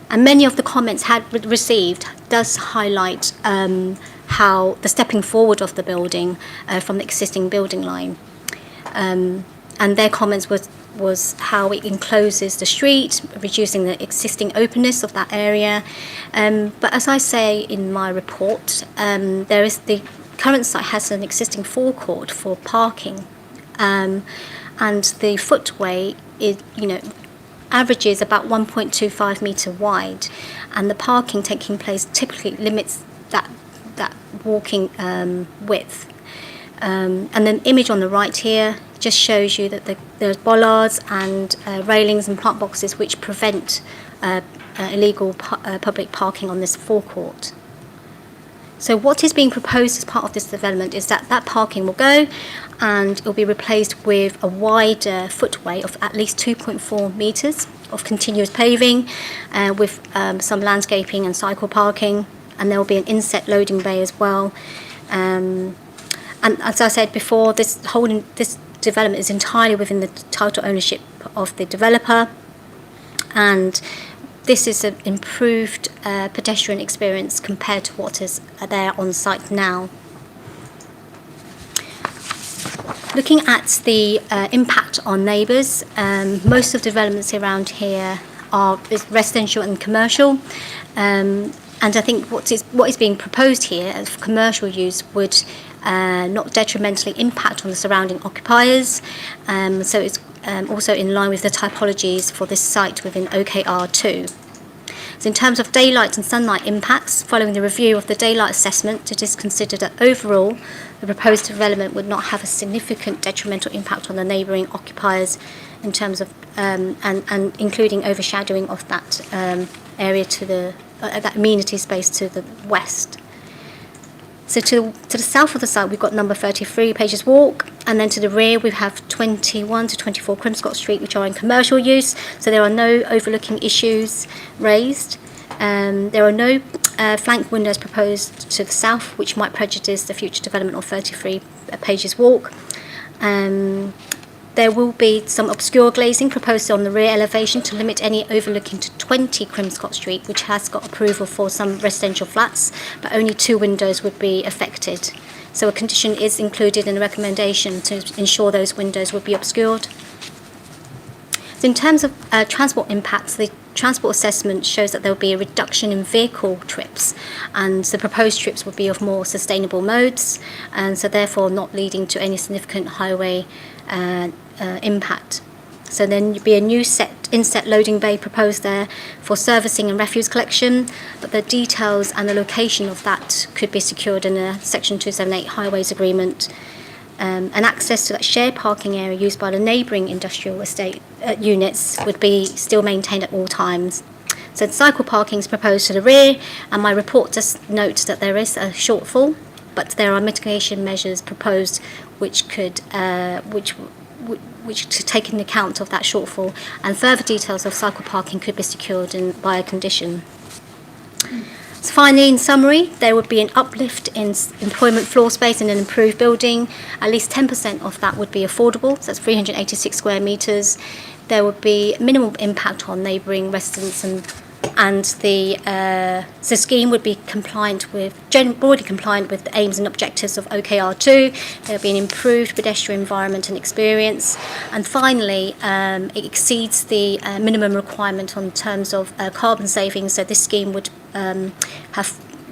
And many of the comments received does highlight how the stepping forward of the building from the existing building line. And their comments was how it encloses the street, reducing the existing openness of that area. But as I say in my report, the current site has an existing forecourt for parking. And the footway is, averages about 1.25 metre wide, and the parking taking place typically limits that walking width. And the image on the right here just shows you that there's bollards and railings and plant boxes which prevent illegal public parking on this forecourt. So what is being proposed as part of this development is that parking will go and it will be replaced with a wider footway of at least 2.4 metres of continuous paving with some landscaping and cycle parking, and there will be an inset loading bay as well. And as I said before, this development is entirely within the title ownership of the developer, and this is an improved pedestrian experience compared to what is there on site now. Looking at the impact on neighbours, most of the developments around here is residential and commercial, and I think what is being proposed here as commercial use would not detrimentally impact on the surrounding occupiers. So it's also in line with the typologies for this site within OKR2. So in terms of daylight and sunlight impacts, following the review of the daylight assessment, it is considered that overall the proposed development would not have a significant detrimental impact on the neighbouring occupiers in terms of and including overshadowing of that area to that amenity space to the west. So to the south of the site, we've got number 33, Pages Walk, and then to the rear, we have 21 to 24 Crimscott Street, which are in commercial use. So there are no overlooking issues raised. There are no flank windows proposed to the south, which might prejudice the future development of 33 Pages Walk. There will be some obscure glazing proposed on the rear elevation to limit any overlooking to 20 Crimscott Street, which has got approval for some residential flats, but only 2 windows would be affected. So a condition is included in the recommendation to ensure those windows would be obscured. So in terms of transport impacts, the transport assessment shows that there will be a reduction in vehicle trips, and the proposed trips will be of more sustainable modes, and so therefore not leading to any significant highway impact. So then you'd be a new inset loading bay proposed there for servicing and refuse collection, but the details and the location of that could be secured in a Section 278 Highways Agreement. And access to that shared parking area used by the neighbouring industrial estate units would be still maintained at all times. So the cycle parking is proposed to the rear, and my report just notes that there is a shortfall, but there are mitigation measures proposed which could which to take into account of that shortfall, and further details of cycle parking could be secured by a condition. So finally, in summary, there would be an uplift in employment floor space in an improved building. At least 10% of that would be affordable, so that's 386 square metres. There would be minimal impact on neighbouring residents, and the scheme would be broadly compliant with the aims and objectives of OKR2. There will be an improved pedestrian environment and experience. And finally, it exceeds the minimum requirement on terms of carbon savings. So this scheme would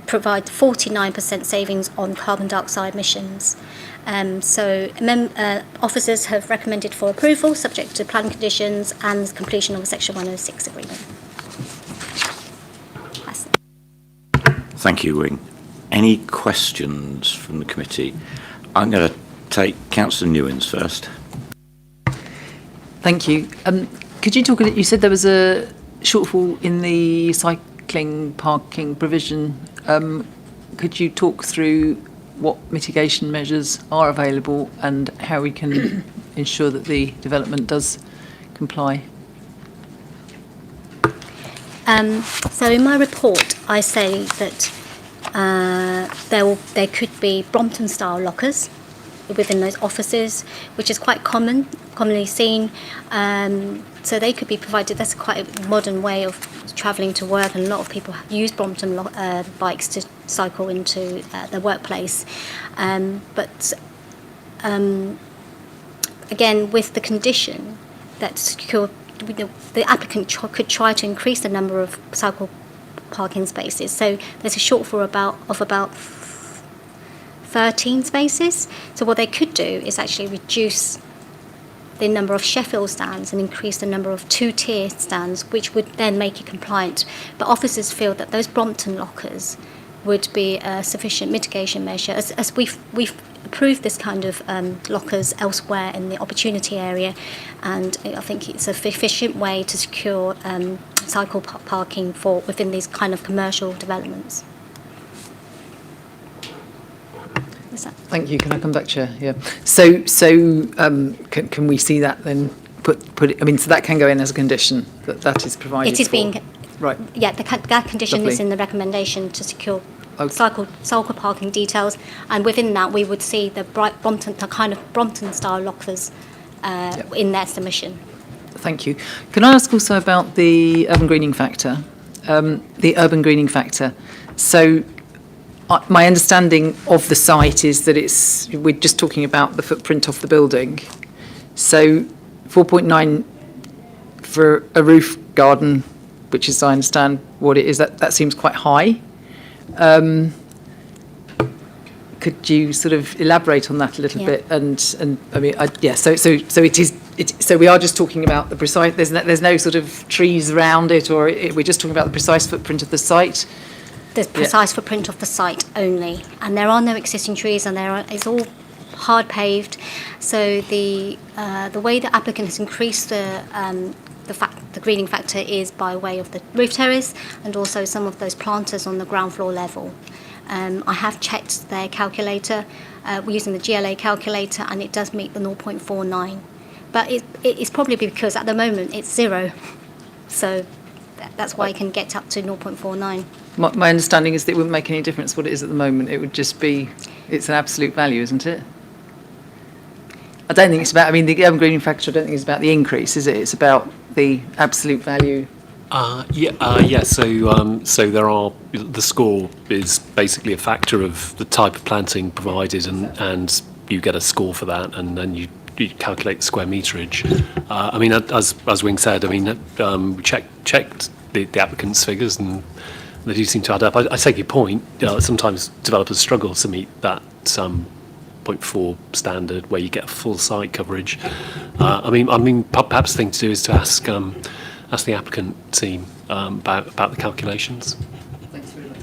provide 49% savings on carbon dioxide emissions. Officers have recommended for approval, subject to planning conditions and completion of a Section 106 agreement. Thank you, Wing. Any questions from the committee? I'm going to take Councillor Newins first. Thank you. Could you talk, you said there was a shortfall in the cycling parking provision. Could you talk through what mitigation measures are available and how we can ensure that the development does comply? So in my report, I say that there could be Brompton-style lockers within those offices, which is quite commonly seen. So they could be provided. That's quite a modern way of travelling to work, and a lot of people use Brompton bikes to cycle into their workplace. But again, with the condition that the applicant could try to increase the number of cycle parking spaces. So there's a shortfall of about 13 spaces. So what they could do is actually reduce the number of Sheffield stands and increase the number of two-tier stands, which would then make it compliant. But officers feel that those Brompton lockers would be a sufficient mitigation measure, as we've approved this kind of lockers elsewhere in the opportunity area, and I think it's a efficient way to secure cycle parking for within these kind of commercial developments. Thank you. Can I come back, Chair? Yeah. So can we see that then put it? I mean, so that can go in as a condition that is provided. It is for. being Right. Yeah, that condition Lovely. is in the recommendation to secure Okay. cycle parking details, and within that we would see the kind of Brompton-style lockers in their submission. Thank you. Can I ask also about the urban greening factor? So my understanding of the site is that we're just talking about the footprint of the building. So 4.9 for a roof garden, which is, I understand what it is, that seems quite high. Could you sort of elaborate on that a little bit? And I mean, so it is. So we are just talking about the precise. There's no sort of trees around it, or we're just talking about the precise footprint of the site. The precise footprint of the site only, and there are no existing trees, and it's all hard paved. So the way the applicant has increased the greening factor is by way of the roof terrace and also some of those planters on the ground floor level. I have checked their calculator. We're using the GLA calculator, and it does meet the 0.49. But it's probably because at the moment it's 0. So that's why it can get up to 0.49. My understanding is that it wouldn't make any difference what it is at the moment. It would just be, it's an absolute value, isn't it? I don't think it's about, I mean, the urban greening factor, I don't think it's about the increase, is it? It's about the absolute value. So there are, the score is basically a factor of the type of planting provided, and you get a score for that, and then you calculate the square meterage. I mean, as Wing said, I mean, we checked the applicant's figures, and they do seem to add up. I take your point. Sometimes developers struggle to meet that 0.4 standard where you get full site coverage. I mean, perhaps the thing to do is to ask the applicant team about the calculations. Thanks very much.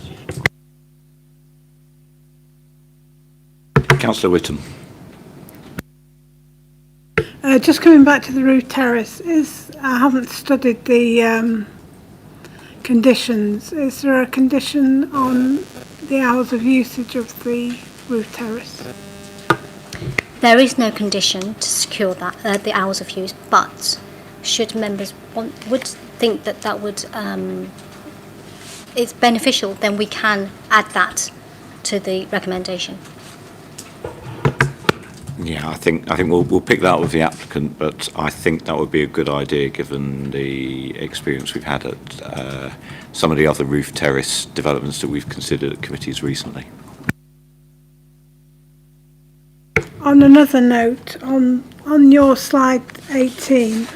Councillor Whittam. Just coming back to the roof terrace, I haven't studied the conditions. Is there a condition on the hours of usage of the roof terrace? There is no condition to secure that the hours of use, but should members would think that would it's beneficial, then we can add that to the recommendation. Yeah, I think we'll pick that up with the applicant, but I think that would be a good idea given the experience we've had at some of the other roof terrace developments that we've considered at committees recently. On another note, on your slide 18,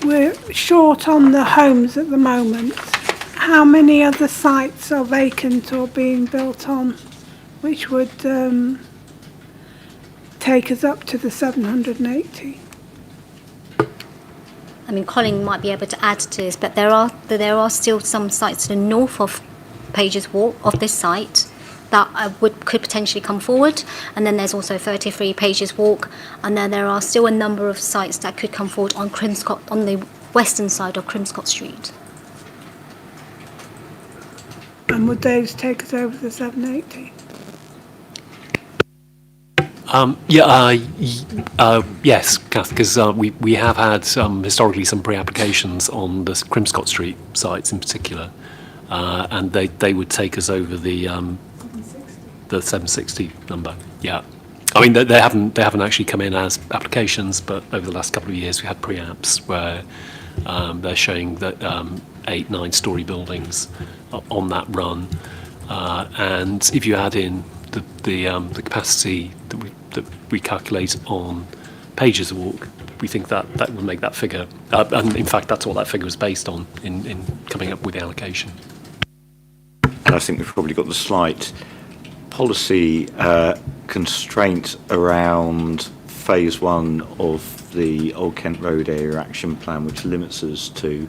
we're short on the homes at the moment. How many other sites are vacant or being built on, which would take us up to the 780? I mean, Colin might be able to add to this, but there are still some sites to the north of Pages Walk of this site, that could potentially come forward. And then there's also 33 Pages Walk, and then there are still a number of sites that could come forward on on the western side of Crimscott Street. And would those take us over the 780? Yes, Kath, because we have had historically some pre-applications on the Crimscott Street sites in particular, and they would take us over the 760 number. Yeah, I mean they haven't actually come in as applications, but over the last couple of years we had pre-apps where they're showing that 8-9-story buildings on that run, and if you add in the capacity that we calculate on Pages Walk, we think that would make that figure, and in fact that's what that figure was based on in coming up with the allocation. And I think we've probably got the slight policy constraint around phase 1 of the Old Kent Road Area Action Plan, which limits us to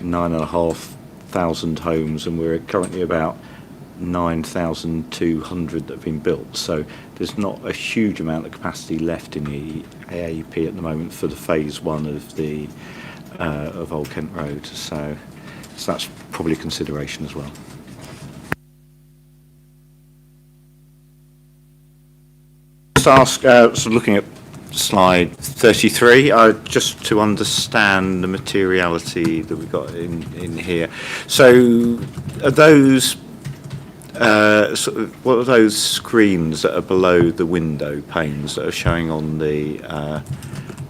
9,500 homes, and we're currently about 9,200 that have been built. So there's not a huge amount of capacity left in the AAP at the moment for the phase 1 of the of Old Kent Road. So that's probably a consideration as well. Just ask, so looking at slide 33, just to understand the materiality that we've got in here. So are those what are those screens that are below the window panes that are showing on the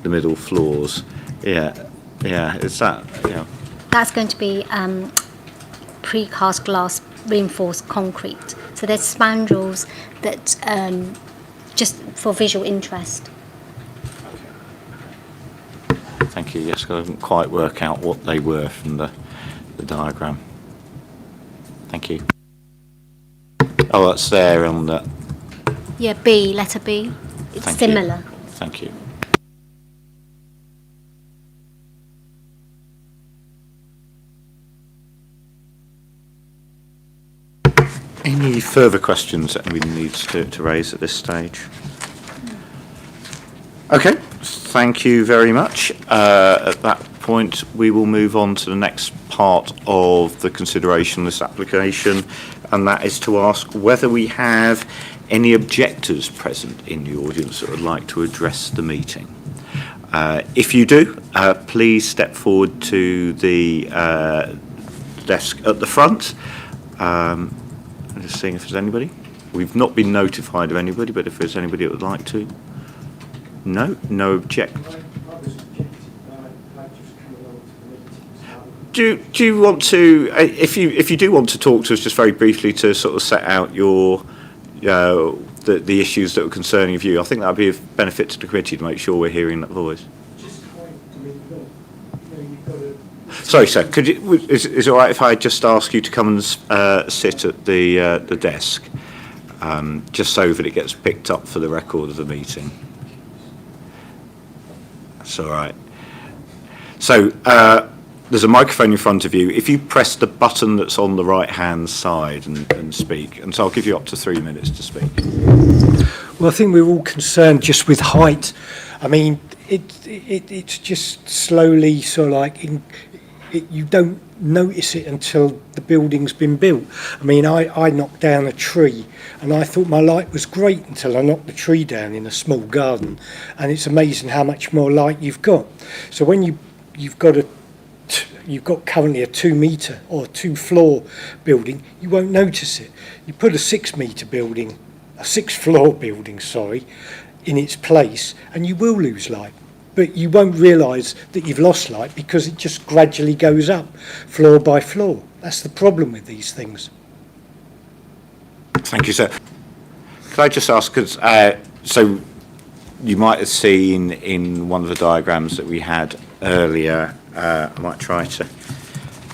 middle floors? Yeah, is that, yeah. That's going to be precast glass reinforced concrete. So there's spandrels that just for visual interest. Thank you. Yes, I didn't quite work out what they were from the diagram. Thank you. Oh, that's there on the... Yeah, B, letter B. It's Thank similar. you. Thank you. Any further questions that anybody needs to raise at this stage? Okay, thank you very much. At that point, we will move on to the next part of the consideration of this application, and that is to ask whether we have any objectors present in the audience that would like to address the meeting. If you do, please step forward to the desk at the front. I'm just seeing if there's anybody. We've not been notified of anybody, but if there's anybody that would like to. No object. Do you want to, if you do want to talk to us just very briefly to sort of set out your the issues that are concerning of you, I think that would be of benefit to the committee to make sure we're hearing that voice. Sorry, sir. Could you? Is it all right if I just ask you to come and sit at the desk, just so that it gets picked up for the record of the meeting? That's all right. So there's a microphone in front of you. If you press the button that's on the right-hand side and speak, and so I'll give you up to 3 minutes to speak. Well, I think we're all concerned just with height. I mean, it's just slowly sort of like you don't notice it until the building's been built. I mean, I knocked down a tree and I thought my light was great until I knocked the tree down in a small garden, and it's amazing how much more light you've got. So when you've got currently a 2 metre or 2 floor building, you won't notice it. You put a 6 metre building, a 6 floor building, in its place, and you will lose light. But you won't realise that you've lost light because it just gradually goes up, floor by floor. That's the problem with these things. Thank you, sir. Could I just ask, because so you might have seen in one of the diagrams that we had earlier, I might try to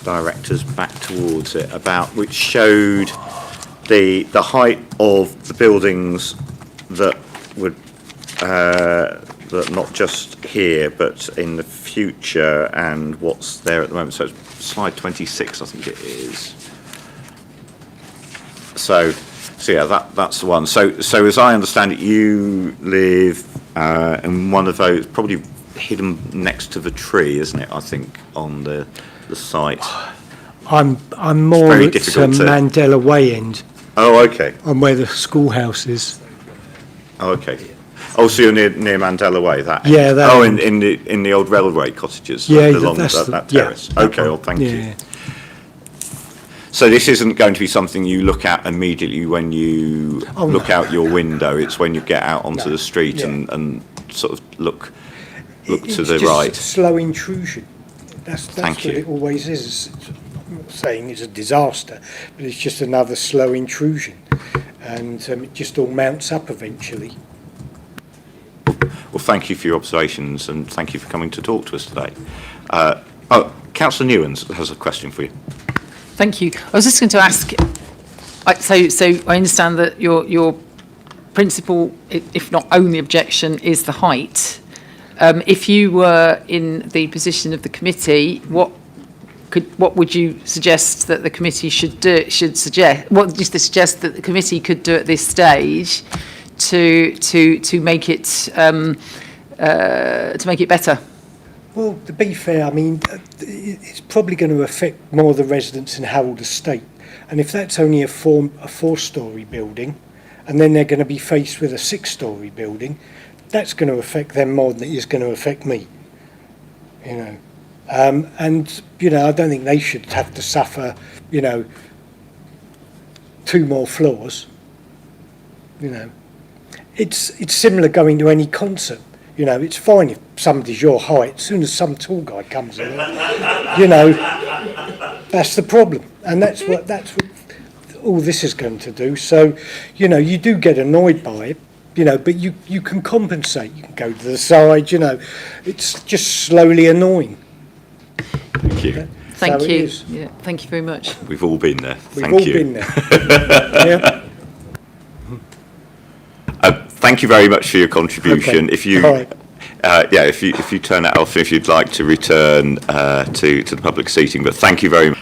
direct us back towards it, about which showed the height of the buildings that would that not just here but in the future and what's there at the moment. So it's slide 26, I think it is. So So yeah, that's the one. So as I understand it, you live in one of those, probably hidden next to the tree, isn't it? I think on the site. I'm more very at difficult to- Mandela Way end, Oh, okay. on where the schoolhouse is. Oh, okay. Oh, so you're near Mandela Way, that? Yeah, that Oh, end. in the old railway cottages. Yeah, along that's that yeah, terrace. that Okay, one. well, thank Yeah, you. yeah. So this isn't going to be something you look at immediately when you Oh, look no. out your window. It's when you get out onto No, the street yeah. and sort of look It's to the just right. slow intrusion. That's Thank what you. it always is. I'm not saying it's a disaster, but it's just another slow intrusion, and it just all mounts up eventually. Well, thank you for your observations and thank you for coming to talk to us today. Councillor Newens has a question for you. Thank you. I was just going to ask, so I understand that your principal, if not only objection, is the height. If you were in the position of the committee, what would you suggest that the committee should suggest? What would you suggest that the committee could do at this stage to make it better? Well, to be fair, I mean, it's probably going to affect more the residents in Harold Estate, and if that's only a 4-storey building, and then they're going to be faced with a 6-storey building, that's going to affect them more than it is going to affect me. You know, and you know, I don't think they should have to suffer, you know, 2 more floors. You know, it's similar going to any concert. You know, it's fine if somebody's your height. As soon as some tall guy comes in, you know, that's the problem, and that's what all this is going to do. So, you know, you do get annoyed by it, you know, but you can compensate. You can go to the side. You know, it's just slowly annoying. Thank you. That's Thank how it you. is. Yeah, thank you very much. We've all been there. We've Thank all you. been there. Yeah. Thank you very much for your contribution. Okay. If you, All right. if you turn it off, if you'd like to return to the public seating, but thank you very much.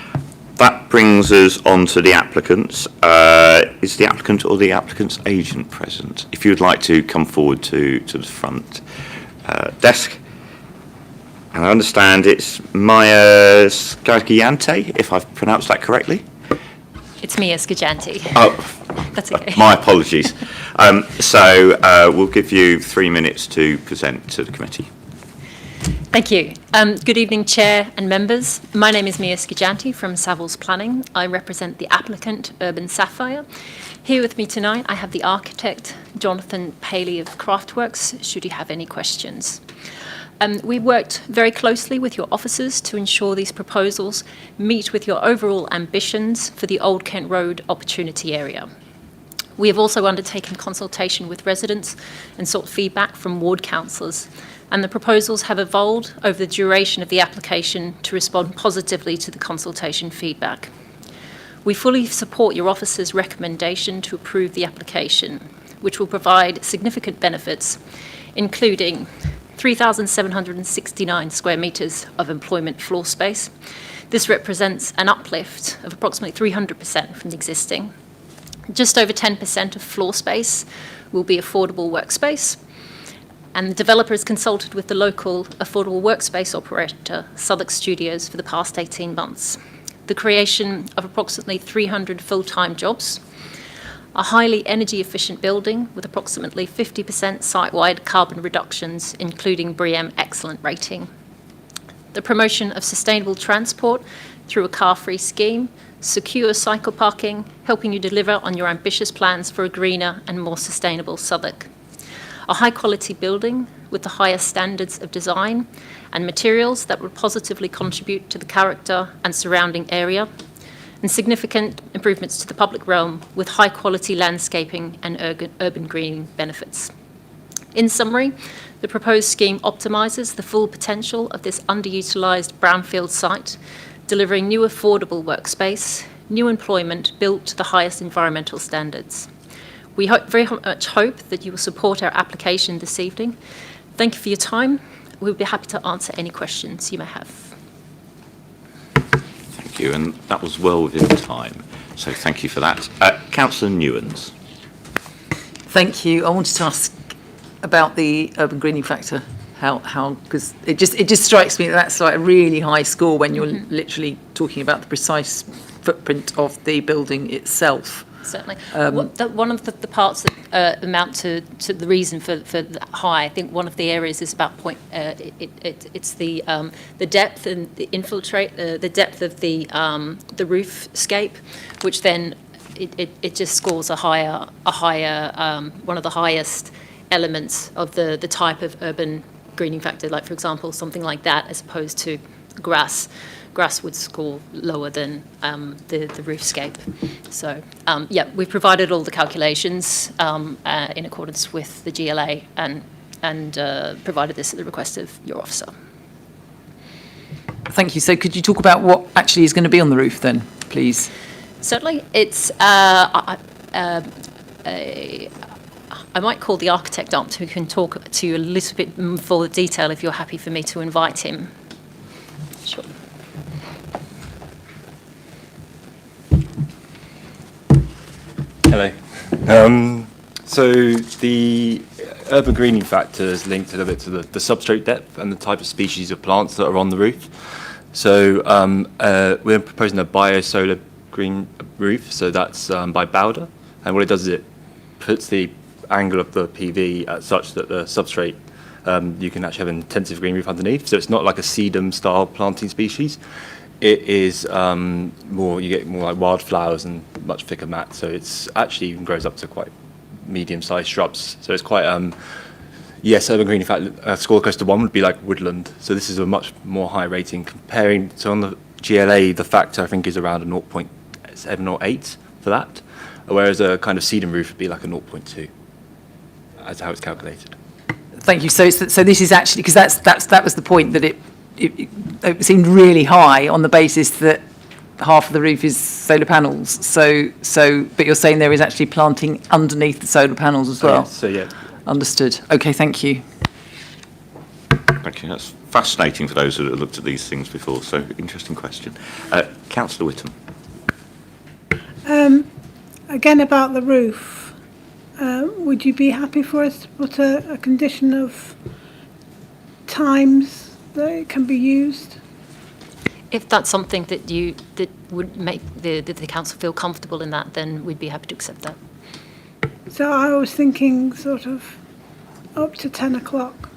That brings us on to the applicants. Is the applicant or the applicant's agent present? If you would like to come forward to the front desk. And I understand it's Maya Scagliante, if I've pronounced that correctly. It's Mia Scagliante. Oh, That's okay. my apologies. So we'll give you 3 minutes to present to the committee. Thank you. Good evening, Chair and members. My name is Mia Scagliante from Savills Planning. I represent the applicant, Urban Sapphire. Here with me tonight, I have the architect, Jonathan Paley of Craftworks, should you have any questions. We worked very closely with your officers to ensure these proposals meet with your overall ambitions for the Old Kent Road opportunity area. We have also undertaken consultation with residents and sought feedback from ward councillors, and the proposals have evolved over the duration of the application to respond positively to the consultation feedback. We fully support your officers' recommendation to approve the application, which will provide significant benefits, including 3,769 square metres of employment floor space. This represents an uplift of approximately 300% from the existing. Just over 10% of floor space will be affordable workspace, and the developer has consulted with the local affordable workspace operator, Southwark Studios, for the past 18 months. The creation of approximately 300 full-time jobs, a highly energy-efficient building with approximately 50% site-wide carbon reductions, including BREEAM Excellent rating. The promotion of sustainable transport through a car-free scheme, secure cycle parking, helping you deliver on your ambitious plans for a greener and more sustainable Southwark. A high-quality building with the highest standards of design and materials that will positively contribute to the character and surrounding area, and significant improvements to the public realm with high-quality landscaping and urban greening benefits. In summary, the proposed scheme optimises the full potential of this underutilised brownfield site, delivering new affordable workspace, new employment built to the highest environmental standards. We very much hope that you will support our application this evening. Thank you for your time. We'll be happy to answer any questions you may have. Thank you, and that was well within time. So thank you for that. Councillor Newens. Thank you. I wanted to ask about the urban greening factor. How? Because it just strikes me that that's like a really high score when you're literally talking about the precise footprint of the building itself. Certainly. One of the parts that amount to the reason for that high, I think one of the areas is about it's the depth and the the depth of the roofscape, which then it just scores a higher one of the highest elements of the type of urban greening factor, like for example something like that, as opposed to grass. Grass would score lower than the roofscape. So, yeah, we've provided all the calculations in accordance with the GLA and provided this at the request of your officer. Thank you. So could you talk about what actually is going to be on the roof then, please? Certainly. It's I might call the architect up who can talk to you a little bit more detail if you're happy for me to invite him. Sure. Hello. So the urban greening factor is linked a little bit to the substrate depth and the type of species of plants that are on the roof. So we're proposing a bio-solar green roof, so that's by Bowder. And what it does is it puts the angle of the PV at such that the substrate, you can actually have an intensive green roof underneath. So it's not like a sedum style planting species. It is you get more like wildflowers and much thicker mat. So it's actually even grows up to quite medium-sized shrubs. So it's quite, yes, urban greening factor, a score close to 1 would be like woodland. So this is a much more high rating comparing, so on the GLA, the factor I think is around a 0.7 or 8 for that, whereas a kind of sedum roof would be like a 0.2. That's how it's calculated. Thank you. So this is actually, because that was the point, that it seemed really high on the basis that half of the roof is solar panels. So but you're saying there is actually planting underneath the solar panels as well. So yeah. Understood. Okay. Thank you. Thank you. That's fascinating for those who have looked at these things before. So interesting question. Councillor Whittam. Again, about the roof. Would you be happy for us to put a condition of times that it can be used? If that's something that would make the council feel comfortable in that, then we'd be happy to accept that. So I was thinking sort of up to 10 o'clock.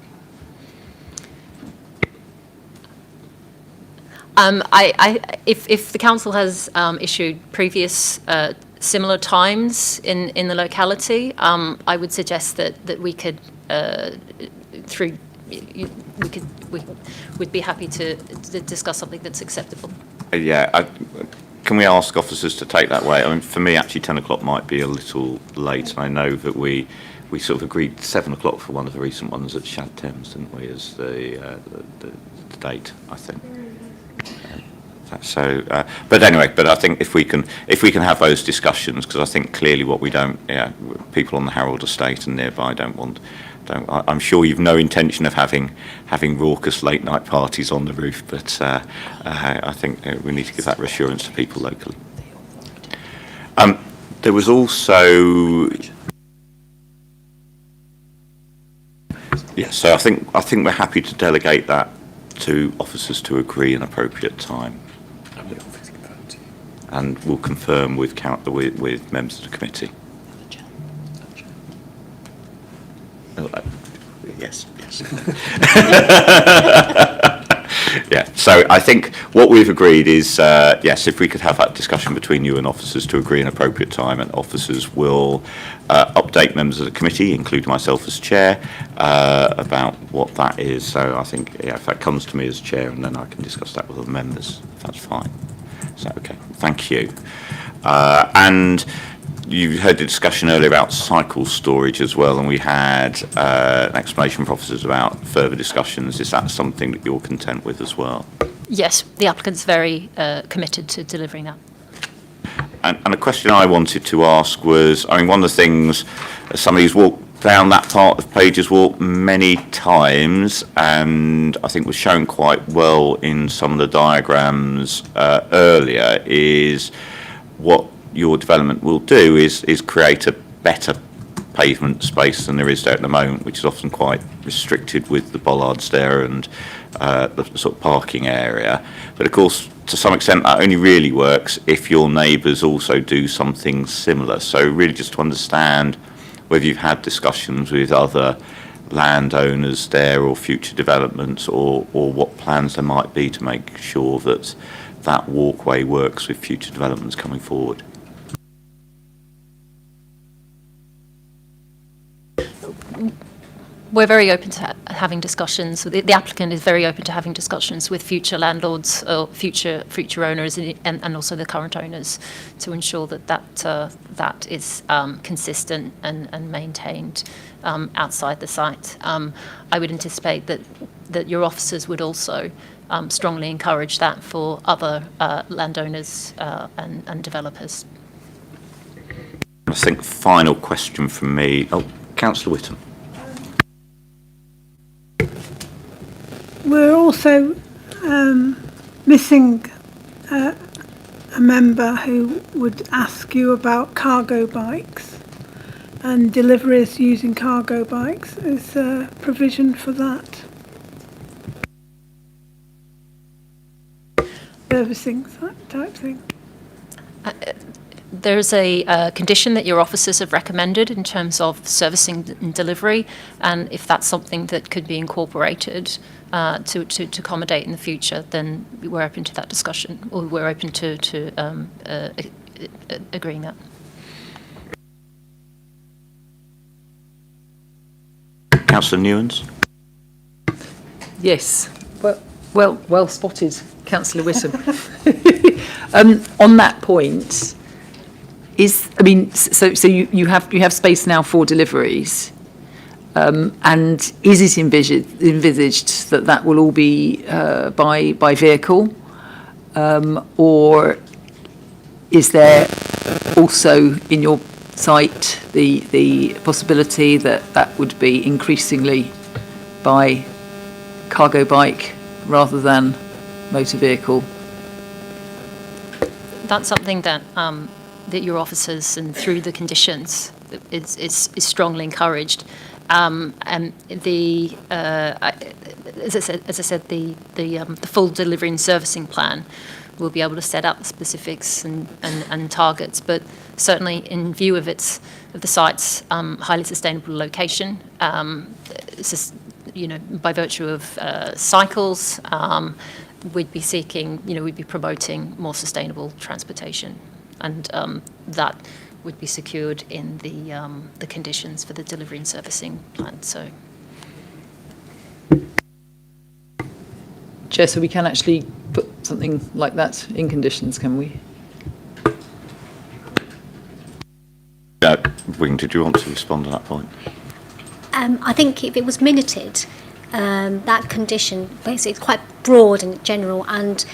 If the council has issued previous similar times in the locality, I would suggest that we could we'd be happy to discuss something that's acceptable. Yeah, can we ask officers to take that way? I mean, for me, actually, 10 o'clock might be a little late. And I know that we sort of agreed 7 o'clock for one of the recent ones at Shad Thames, didn't we, as the date, I think. So, but anyway, I think if we can have those discussions, because I think clearly what we don't, people on the Harold Estate and nearby I'm sure you've no intention of having raucous late night parties on the roof, but I think we need to give that reassurance to people locally. There was also, so I think we're happy to delegate that to officers to agree an appropriate time. And we'll confirm with members of the committee. Yes. Yeah, so I think what we've agreed is, yes, if we could have that discussion between you and officers to agree an appropriate time, and officers will update members of the committee, including myself as chair, about what that is. So I think, if that comes to me as chair, and then I can discuss that with other members, if that's fine. So, okay, thank you. And you heard the discussion earlier about cycle storage as well, and we had an explanation from officers about further discussions. Is that something that you're content with as well? Yes, the applicant's very committed to delivering that. And a question I wanted to ask was, I mean, one of the things, as somebody who's walked down that part of Pages Walk many times, and I think was shown quite well in some of the diagrams earlier, is what your development will do is create a better pavement space than there is there at the moment, which is often quite restricted with the bollards there and the sort of parking area. But of course, to some extent, that only really works if your neighbours also do something similar. So really just to understand whether you've had discussions with other landowners there or future developments, or what plans there might be to make sure that that walkway works with future developments coming forward. We're very open to having discussions. The applicant is very open to having discussions with future landlords or future owners and also the current owners to ensure that is consistent and maintained outside the site. I would anticipate that your officers would also strongly encourage that for other landowners and developers. I think final question from me. Oh, Councillor Whittam. We're also missing a member who would ask you about cargo bikes and deliveries using cargo bikes. Is there provision for that? Servicing type thing? There's a condition that your officers have recommended in terms of servicing and delivery, and if that's something that could be incorporated to accommodate in the future, then we're open to that discussion, or we're open to agreeing that. Councillor Newens. Yes. Well spotted, Councillor Whittam. On that point, so you have space now for deliveries, and is it envisaged that will all be by vehicle, or is there also in your site the possibility that would be increasingly by cargo bike rather than motor vehicle? That's something that that your officers and through the conditions is strongly encouraged. And as I said, the full delivery and servicing plan will be able to set out the specifics and targets. But certainly, in view of the site's highly sustainable location, it's just, by virtue of cycles, we'd be seeking, we'd be promoting more sustainable transportation, and that would be secured in the conditions for the delivery and servicing plan. So, Chair, so we can actually put something like that in conditions, can we? Wing, did you want to respond to that point? I think if it was minuted, that condition, basically it's quite broad and general, and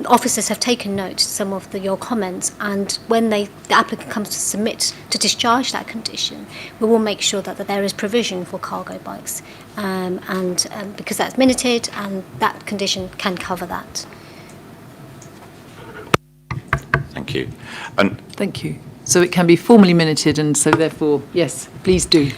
officers have taken note of some of your comments, and when the applicant comes to submit to discharge that condition, we will make sure that there is provision for cargo bikes, and because that's minuted, and that condition can cover that. Thank you. Thank you. So it can be formally minuted, and so therefore, yes, please do.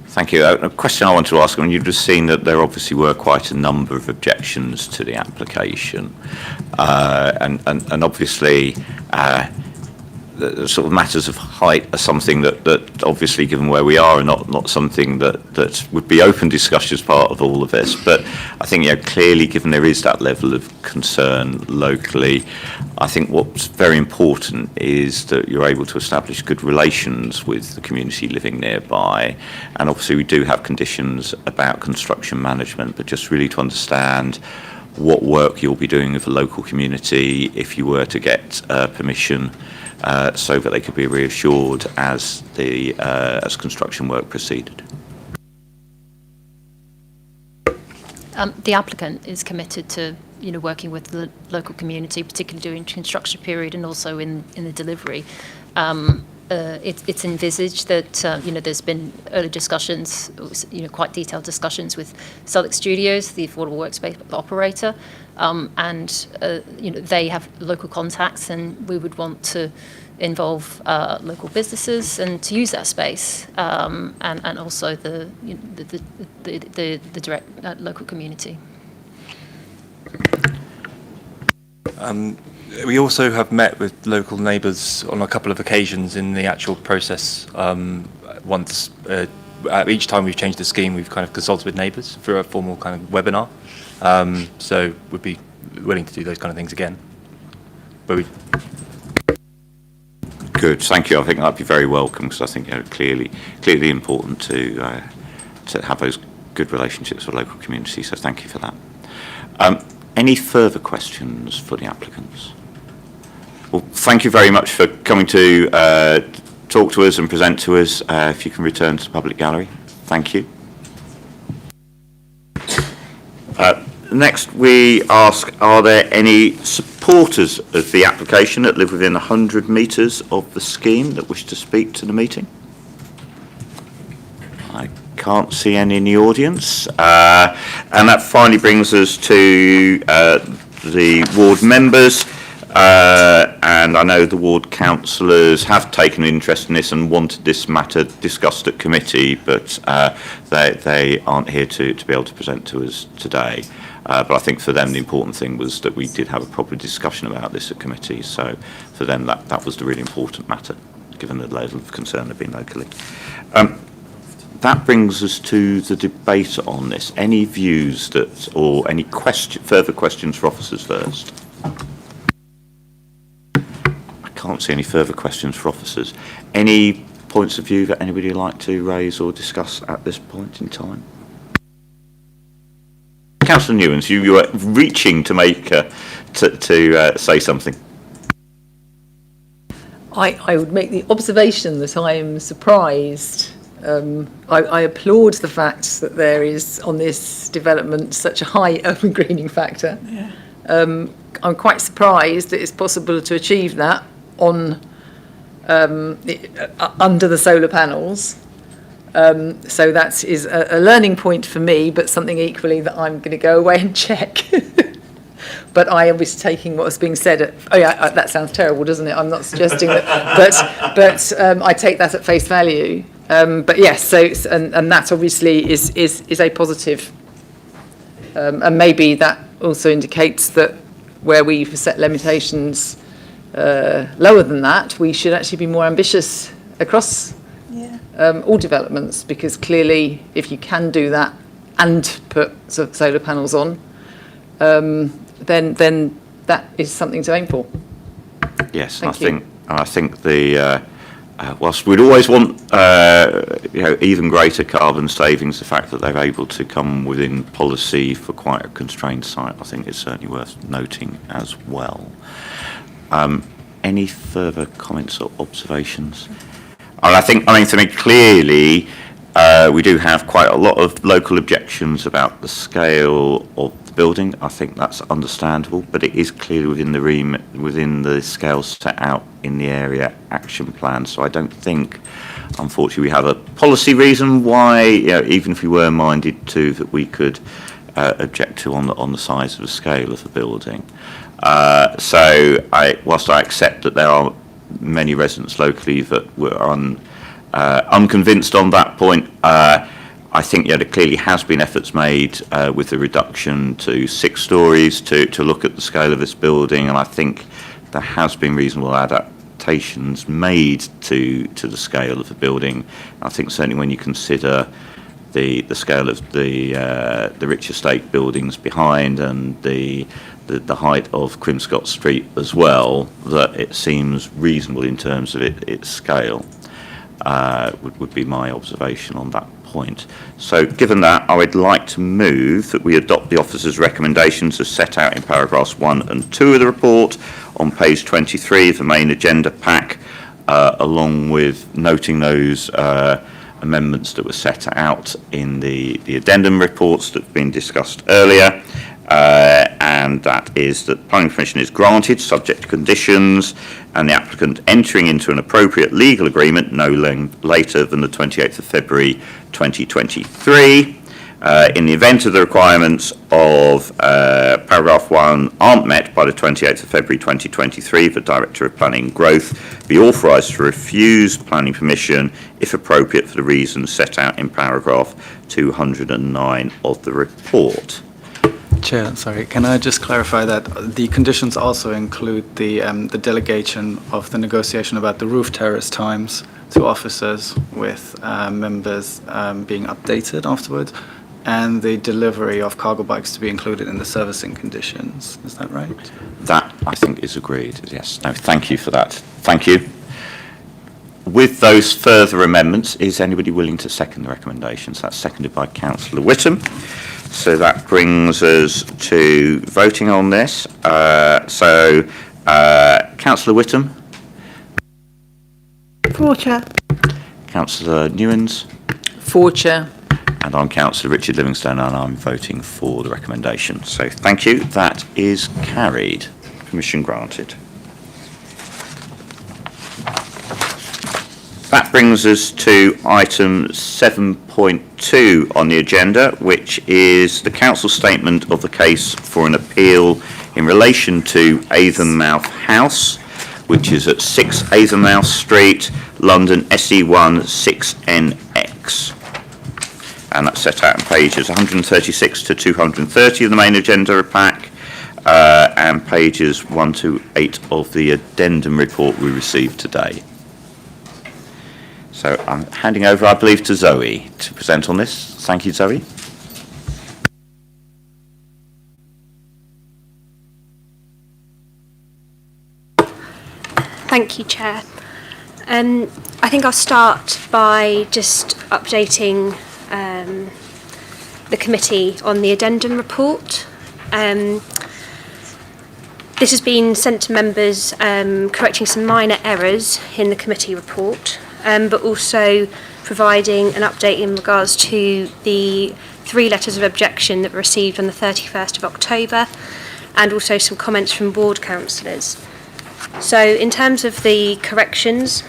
Thank you. A question I want to ask, you've just seen that there obviously were quite a number of objections to the application, and obviously the sort of matters of height are something that obviously, given where we are not something that would be open discussion as part of all of this. But I think, clearly, given there is that level of concern locally, I think what's very important is that you're able to establish good relations with the community living nearby. And obviously we do have conditions about construction management, but just really to understand what work you'll be doing with the local community if you were to get permission, so that they could be reassured as construction work proceeded. The applicant is committed to working with the local community, particularly during construction period and also in the delivery. it's envisaged that, there's been early discussions, quite detailed discussions with Southwark Studios, the affordable workspace operator, and, they have local contacts, and we would want to involve local businesses and to use that space, and also the direct local community. We also have met with local neighbours on a couple of occasions in the actual process. Once, each time we've changed the scheme, we've kind of consulted with neighbours for a formal kind of webinar. So we'd be willing to do those kind of things again. But Good, thank you. I think that'd be very welcome, because I think clearly important to have those good relationships with local communities. So thank you for that. Any further questions for the applicants? Well, thank you very much for coming to talk to us and present to us. If you can return to the public gallery, thank you. Next, we ask, are there any supporters of the application that live within 100 metres of the scheme that wish to speak to the meeting? I can't see any in the audience. And that finally brings us to the ward members. And I know the ward councillors have taken an interest in this and wanted this matter discussed at committee, but they aren't here to be able to present to us today. But I think for them the important thing was that we did have a proper discussion about this at committee. So for them that was the really important matter, given the level of concern they've been locally. That brings us to the debate on this. Any views or any further questions for officers first? I can't see any further questions for officers. Any points of view that anybody would like to raise or discuss at this point in time? Councillor Newens, you were reaching to make to say something. I would make the observation that I am surprised. I applaud the fact that there is on this development such a high urban greening factor. Yeah. I'm quite surprised that it's possible to achieve that on under the solar panels. So that is a learning point for me, but something equally that I'm going to go away and check. But I am obviously taking what was being said. That sounds terrible, doesn't it? I'm not suggesting that, but I take that at face value. But yes, so and that obviously is a positive, and maybe that also indicates that where we've set limitations lower than that, we should actually be more ambitious across all developments, because clearly if you can do that and put solar panels on, then that is something to aim for. Yes, I think the whilst we'd always want even greater carbon savings, the fact that they're able to come within policy for quite a constrained site, I think is certainly worth noting as well. Any further comments or observations? And I think, to me, clearly, we do have quite a lot of local objections about the scale of the building. I think that's understandable, but it is clearly within the remit, within the scale set out in the area action plan. So I don't think, unfortunately, we have a policy reason why, even if we were minded to, that we could object to on the size of the scale of the building. So whilst I accept that there are many residents locally that were unconvinced on that point, I think there clearly has been efforts made with the reduction to 6 stories to look at the scale of this building, and I think there has been reasonable adaptations made to the scale of the building. I think certainly when you consider the scale of the rich estate buildings behind and the height of Crimscott Street as well, that it seems reasonable in terms of its scale, would be my observation on that point. So given that, I would like to move that we adopt the officer's recommendations as set out in paragraphs 1 and 2 of the report on page 23 of the main agenda pack, along with noting those amendments that were set out in the addendum reports that have been discussed earlier, and that is that planning permission is granted subject to conditions and the applicant entering into an appropriate legal agreement no later than the 28th of February 2023. In the event of the requirements of paragraph 1 aren't met by the 28th of February 2023, the Director of Planning and Growth be authorised to refuse planning permission if appropriate for the reasons set out in paragraph 209 of the report. Chair, sorry, can I just clarify that the conditions also include the delegation of the negotiation about the roof terrace times to officers with members being updated afterwards, and the delivery of cargo bikes to be included in the servicing conditions. Is that right? That, I think, is agreed, yes. No, thank you for that. Thank you. With those further amendments, is anybody willing to second the recommendations? That's seconded by Councillor Whittam. So that brings us to voting on this. Councillor Whittam? For, Chair. Councillor Newens? For, Chair. And I'm Councillor Richard Livingstone, and I'm voting for the recommendation. So thank you. That is carried. Permission granted. That brings us to item 7.2 on the agenda, which is the council statement of the case for an appeal in relation to Avonmouth House, which is at 6 Avonmouth Street, London, SE1 6NX. And that's set out in pages 136 to 230 of the main agenda pack, and pages 1 to 8 of the addendum report we received today. So I'm handing over, I believe, to Zoe to present on this. Thank you, Zoe. Thank you, Chair. I think I'll start by just updating the committee on the addendum report. This has been sent to members correcting some minor errors in the committee report, but also providing an update in regards to the 3 letters of objection that were received on the 31st of October, and also some comments from ward councillors. So in terms of the corrections,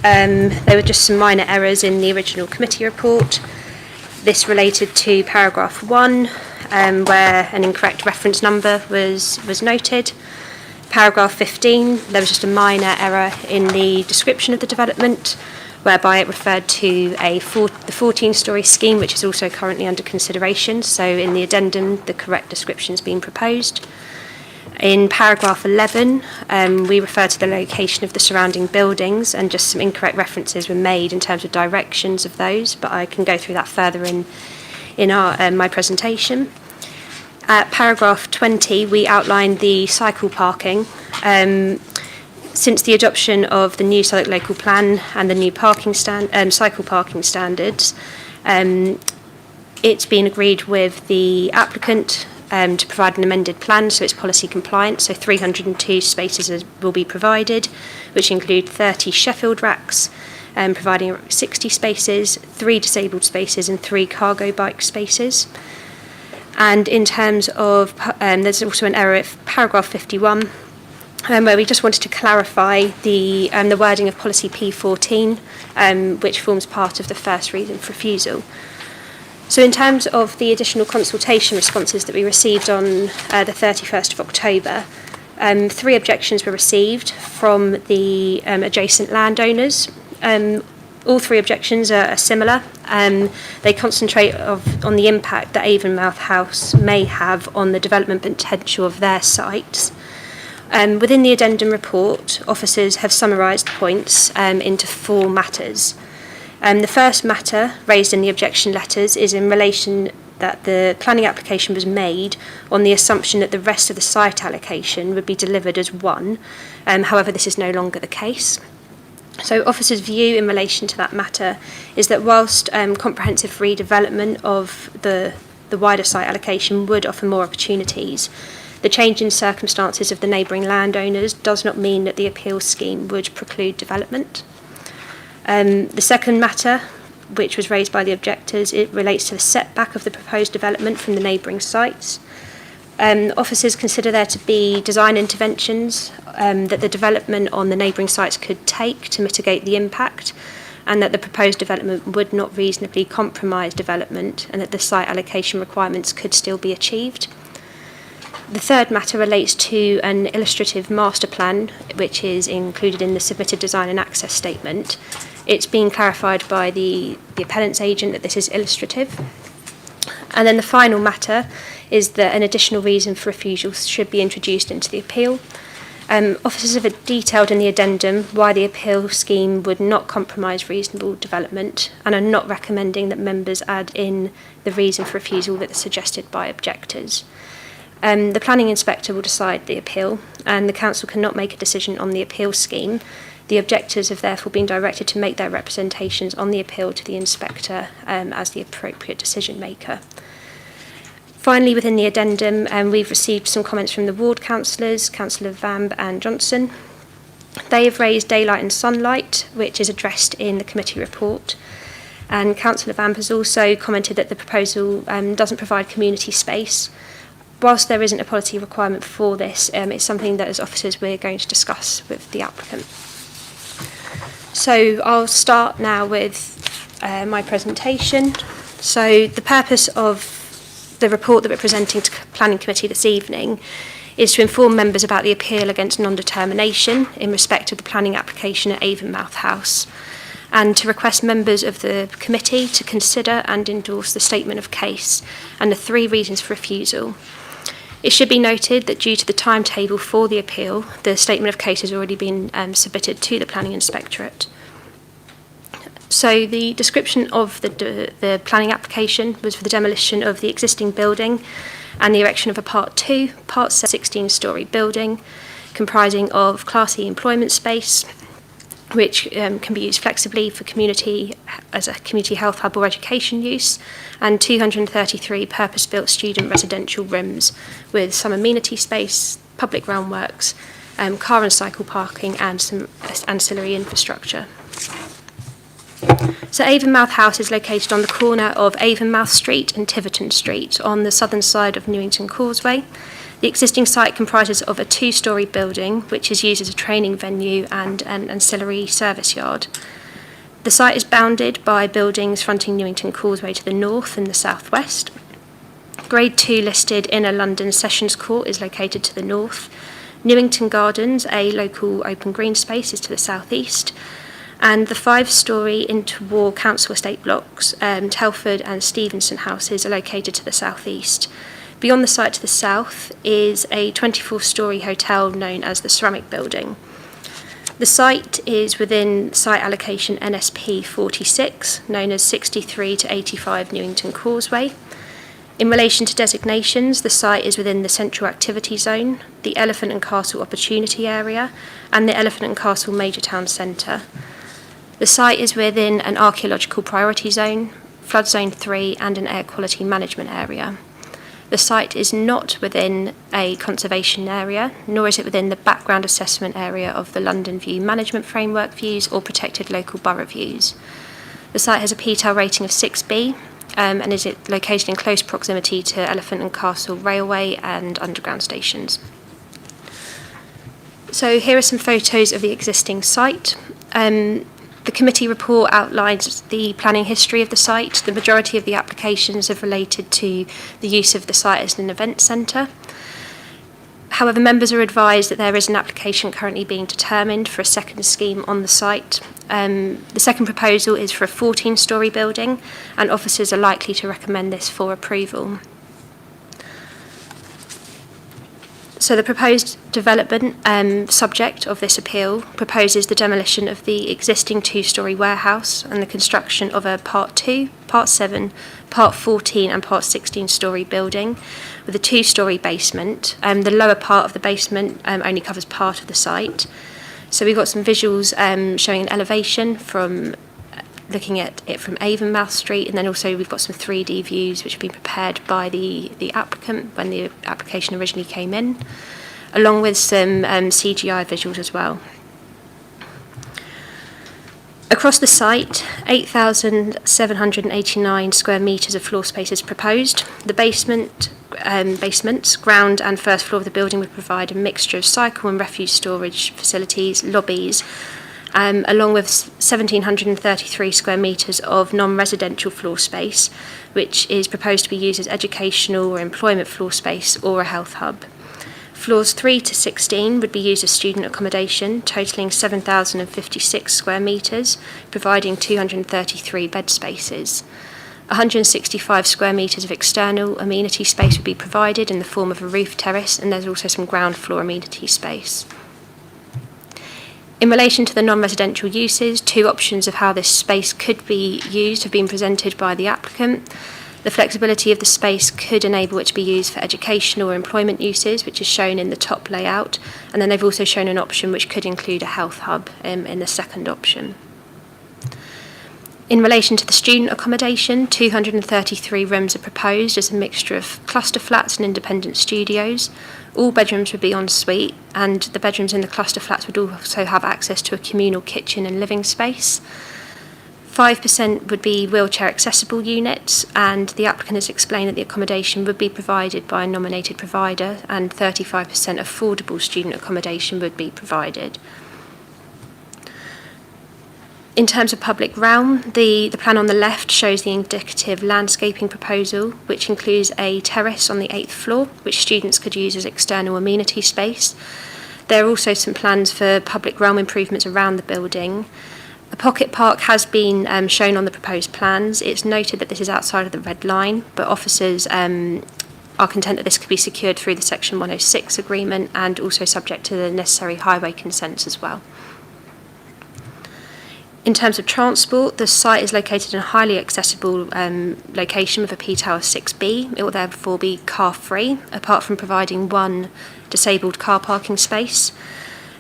there were just some minor errors in the original committee report. This related to paragraph 1, where an incorrect reference number was noted. Paragraph 15, there was just a minor error in the description of the development, whereby it referred to the 14-storey scheme, which is also currently under consideration. So in the addendum, the correct description has been proposed. In paragraph 11, we refer to the location of the surrounding buildings, and just some incorrect references were made in terms of directions of those, but I can go through that further in my presentation. At paragraph 20, we outlined the cycle parking. Since the adoption of the new Southwark local plan and the new cycle parking standards, it's been agreed with the applicant to provide an amended plan, so it's policy compliant. So 302 spaces will be provided, which include 30 Sheffield racks, providing 60 spaces, 3 disabled spaces and 3 cargo bike spaces. And in terms of, there's also an error at paragraph 51, where we just wanted to clarify the wording of policy P14, which forms part of the first reason for refusal. So in terms of the additional consultation responses that we received on the 31st of October, 3 objections were received from the adjacent landowners. All 3 objections are similar. They concentrate on the impact that Avonmouth House may have on the development potential of their sites. Within the addendum report, officers have summarised points into 4 matters. The first matter raised in the objection letters is in relation that the planning application was made on the assumption that the rest of the site allocation would be delivered as one. However, this is no longer the case. So officers' view in relation to that matter is that whilst comprehensive redevelopment of the wider site allocation would offer more opportunities, the change in circumstances of the neighbouring landowners does not mean that the appeal scheme would preclude development. The second matter, which was raised by the objectors, it relates to the setback of the proposed development from the neighbouring sites. Officers consider there to be design interventions that the development on the neighbouring sites could take to mitigate the impact, and that the proposed development would not reasonably compromise development, and that the site allocation requirements could still be achieved. The third matter relates to an illustrative master plan, which is included in the submitted design and access statement. It's been clarified by the appellant's agent that this is illustrative. And then the final matter is that an additional reason for refusal should be introduced into the appeal. Officers have detailed in the addendum why the appeal scheme would not compromise reasonable development, and are not recommending that members add in the reason for refusal that is suggested by objectors. The planning inspector will decide the appeal, and the council cannot make a decision on the appeal scheme. The objectors have therefore been directed to make their representations on the appeal to the inspector as the appropriate decision maker. Finally, within the addendum, we've received some comments from the ward councillors, Councillor Vamb and Johnson. They have raised daylight and sunlight, which is addressed in the committee report. And Councillor Vamb has also commented that the proposal doesn't provide community space. Whilst there isn't a policy requirement for this, it's something that as officers we're going to discuss with the applicant. So I'll start now with my presentation. So the purpose of the report that we're presenting to Planning Committee this evening is to inform members about the appeal against non-determination in respect of the planning application at Avonmouth House, and to request members of the committee to consider and endorse the statement of case and the 3 reasons for refusal. It should be noted that due to the timetable for the appeal, the statement of case has already been submitted to the Planning Inspectorate. So the description of the planning application was for the demolition of the existing building and the erection of a Part 2, Part 16-storey building comprising of Class E employment space, which can be used flexibly for community as a community health hub or education use, and 233 purpose-built student residential rooms with some amenity space, public groundworks, car and cycle parking, and some ancillary infrastructure. So Avonmouth House is located on the corner of Avonmouth Street and Tiverton Street on the southern side of Newington Causeway. The existing site comprises of a 2-storey building, which is used as a training venue and an ancillary service yard. The site is bounded by buildings fronting Newington Causeway to the north and the southwest. Grade 2 listed Inner London Sessions Court is located to the north. Newington Gardens, a local open green space, is to the southeast. And the 5-storey interwar council estate blocks, Telford and Stevenson houses, are located to the southeast. Beyond the site to the south is a 24-storey hotel known as the Ceramic Building. The site is within site allocation NSP 46, known as 63 to 85 Newington Causeway. In relation to designations, the site is within the Central Activity Zone, the Elephant and Castle Opportunity Area, and the Elephant and Castle Major Town Centre. The site is within an archaeological priority zone, flood zone 3, and an air quality management area. The site is not within a conservation area, nor is it within the background assessment area of the London View Management Framework views or protected local borough views. The site has a PTAL rating of 6B and is located in close proximity to Elephant and Castle Railway and underground stations. So here are some photos of the existing site. The committee report outlines the planning history of the site. The majority of the applications have related to the use of the site as an event centre. However, members are advised that there is an application currently being determined for a second scheme on the site. The second proposal is for a 14-storey building, and officers are likely to recommend this for approval. So the proposed development subject of this appeal proposes the demolition of the existing 2-storey warehouse and the construction of a Part 2, Part 7, Part 14 and Part 16-storey building with a 2-storey basement. The lower part of the basement only covers part of the site. So we've got some visuals showing an elevation from looking at it from Avonmouth Street, and then also we've got some 3D views which have been prepared by the applicant when the application originally came in, along with some CGI visuals as well. Across the site, 8,789 square metres of floor space is proposed. The basements, ground and first floor of the building would provide a mixture of cycle and refuse storage facilities, lobbies, along with 1,733 square metres of non-residential floor space, which is proposed to be used as educational or employment floor space or a health hub. Floors 3 to 16 would be used as student accommodation, totalling 7,056 square metres, providing 233 bed spaces. 165 square metres of external amenity space would be provided in the form of a roof terrace, and there's also some ground floor amenity space. In relation to the non-residential uses, 2 options of how this space could be used have been presented by the applicant. The flexibility of the space could enable it to be used for educational or employment uses, which is shown in the top layout, and then they've also shown an option which could include a health hub in the second option. In relation to the student accommodation, 233 rooms are proposed as a mixture of cluster flats and independent studios. All bedrooms would be en suite, and the bedrooms in the cluster flats would also have access to a communal kitchen and living space. 5% would be wheelchair accessible units, and the applicant has explained that the accommodation would be provided by a nominated provider, and 35% affordable student accommodation would be provided. In terms of public realm, the plan on the left shows the indicative landscaping proposal, which includes a terrace on the 8th floor, which students could use as external amenity space. There are also some plans for public realm improvements around the building. A pocket park has been shown on the proposed plans. It's noted that this is outside of the red line, but officers are content that this could be secured through the Section 106 agreement and also subject to the necessary highway consents as well. In terms of transport, the site is located in a highly accessible location with a P-Tower 6B. It will therefore be car-free, apart from providing 1 disabled car parking space.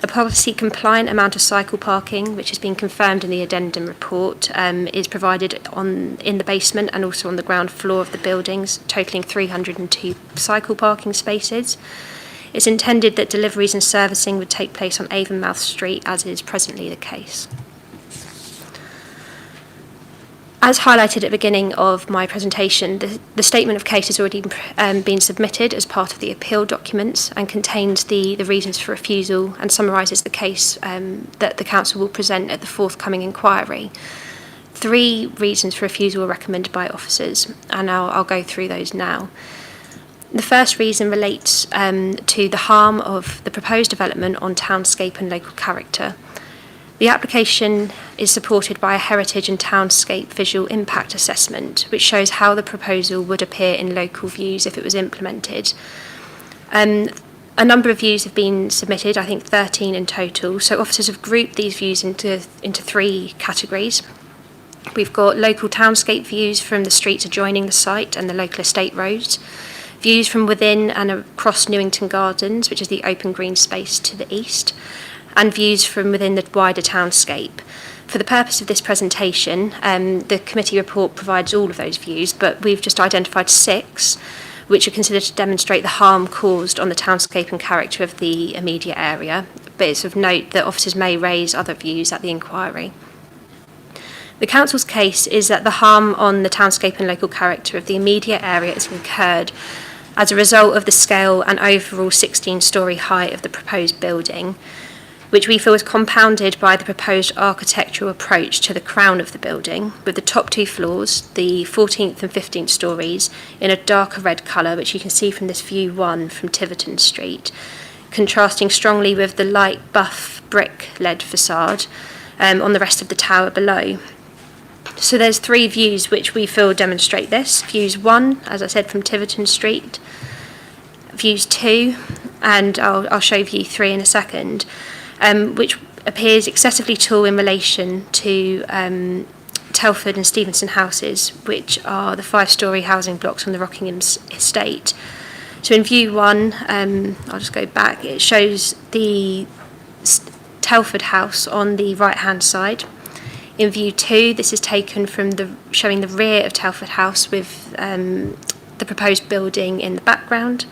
A policy-compliant amount of cycle parking, which has been confirmed in the addendum report, is provided in the basement and also on the ground floor of the buildings, totalling 302 cycle parking spaces. It's intended that deliveries and servicing would take place on Avonmouth Street, as is presently the case. As highlighted at the beginning of my presentation, the statement of case has already been submitted as part of the appeal documents and contains the reasons for refusal and summarises the case that the council will present at the forthcoming inquiry. 3 reasons for refusal are recommended by officers, and I'll go through those now. The first reason relates to the harm of the proposed development on townscape and local character. The application is supported by a heritage and townscape visual impact assessment, which shows how the proposal would appear in local views if it was implemented. A number of views have been submitted, I think 13 in total, so officers have grouped these views into 3 categories. We've got local townscape views from the streets adjoining the site and the local estate roads, views from within and across Newington Gardens, which is the open green space to the east, and views from within the wider townscape. For the purpose of this presentation, the committee report provides all of those views, but we've just identified 6, which are considered to demonstrate the harm caused on the townscape and character of the immediate area, but it's of note that officers may raise other views at the inquiry. The council's case is that the harm on the townscape and local character of the immediate area is incurred as a result of the scale and overall 16-storey height of the proposed building, which we feel is compounded by the proposed architectural approach to the crown of the building, with the top 2 floors, the 14th and 15th storeys, in a darker red colour, which you can see from this view 1 from Tiverton Street, contrasting strongly with the light buff brick-led facade on the rest of the tower below. So there's 3 views which we feel demonstrate this. Views 1, as I said, from Tiverton Street, views 2, and I'll show view 3 in a second, which appears excessively tall in relation to Telford and Stevenson houses, which are the 5-storey housing blocks on the Rockingham estate. So in view 1, I'll just go back, it shows the Telford house on the right-hand side. In view 2, this is taken from showing the rear of Telford house with the proposed building in the background.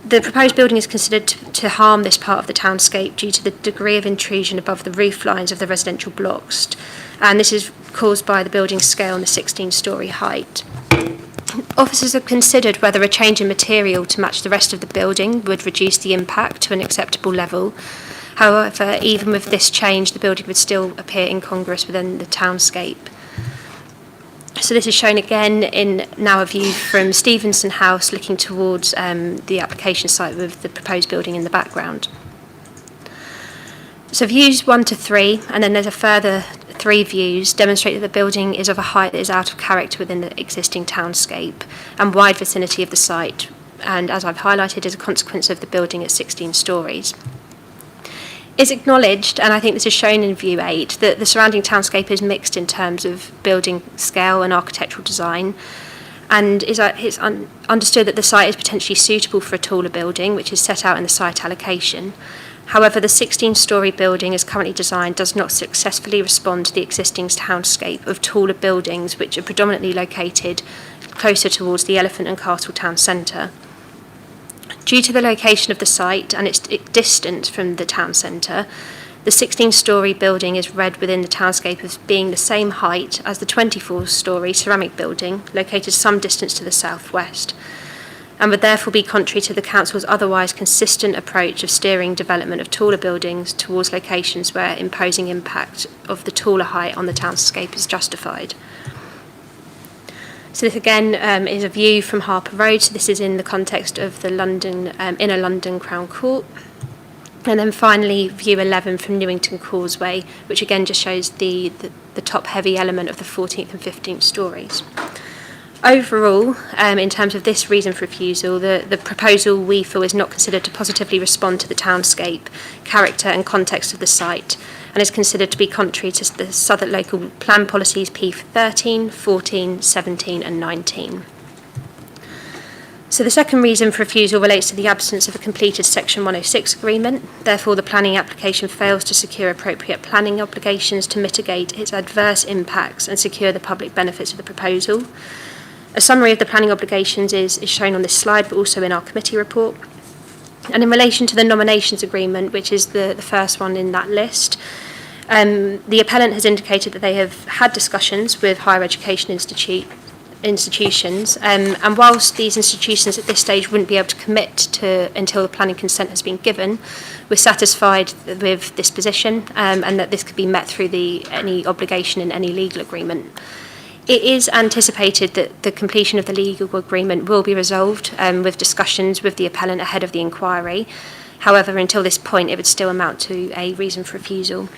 The proposed building is considered to harm this part of the townscape due to the degree of intrusion above the roof lines of the residential blocks, and this is caused by the building's scale and the 16-storey height. Officers have considered whether a change in material to match the rest of the building would reduce the impact to an acceptable level. However, even with this change, the building would still appear incongruous within the townscape. So this is shown again in now a view from Stevenson House looking towards the application site with the proposed building in the background. So views 1 to 3, and then there's a further 3 views, demonstrate that the building is of a height that is out of character within the existing townscape and wide vicinity of the site, and as I've highlighted, as a consequence of the building at 16 storeys. It's acknowledged, and I think this is shown in view 8, that the surrounding townscape is mixed in terms of building scale and architectural design, and it's understood that the site is potentially suitable for a taller building, which is set out in the site allocation. However, the 16-storey building as currently designed does not successfully respond to the existing townscape of taller buildings which are predominantly located closer towards the Elephant and Castle town centre. Due to the location of the site and its distance from the town centre, the 16-storey building is read within the townscape as being the same height as the 24-storey ceramic building located some distance to the southwest, and would therefore be contrary to the council's otherwise consistent approach of steering development of taller buildings towards locations where imposing impact of the taller height on the townscape is justified. So this again is a view from Harper Road. So this is in the context of the Inner London Crown Court. And then finally, view 11 from Newington Causeway, which again just shows the top heavy element of the 14th and 15th storeys. Overall, in terms of this reason for refusal, the proposal we feel is not considered to positively respond to the townscape, character and context of the site, and is considered to be contrary to the Southwark Local Plan Policies P13, 14, 17 and 19. So the second reason for refusal relates to the absence of a completed Section 106 agreement. Therefore, the planning application fails to secure appropriate planning obligations to mitigate its adverse impacts and secure the public benefits of the proposal. A summary of the planning obligations is shown on this slide, but also in our committee report. And in relation to the nominations agreement, which is the first one in that list, the appellant has indicated that they have had discussions with higher education institutions, and whilst these institutions at this stage wouldn't be able to commit to until the planning consent has been given, we're satisfied with this position and that this could be met through any obligation in any legal agreement. It is anticipated that the completion of the legal agreement will be resolved with discussions with the appellant ahead of the inquiry. However, until this point, it would still amount to a reason for refusal.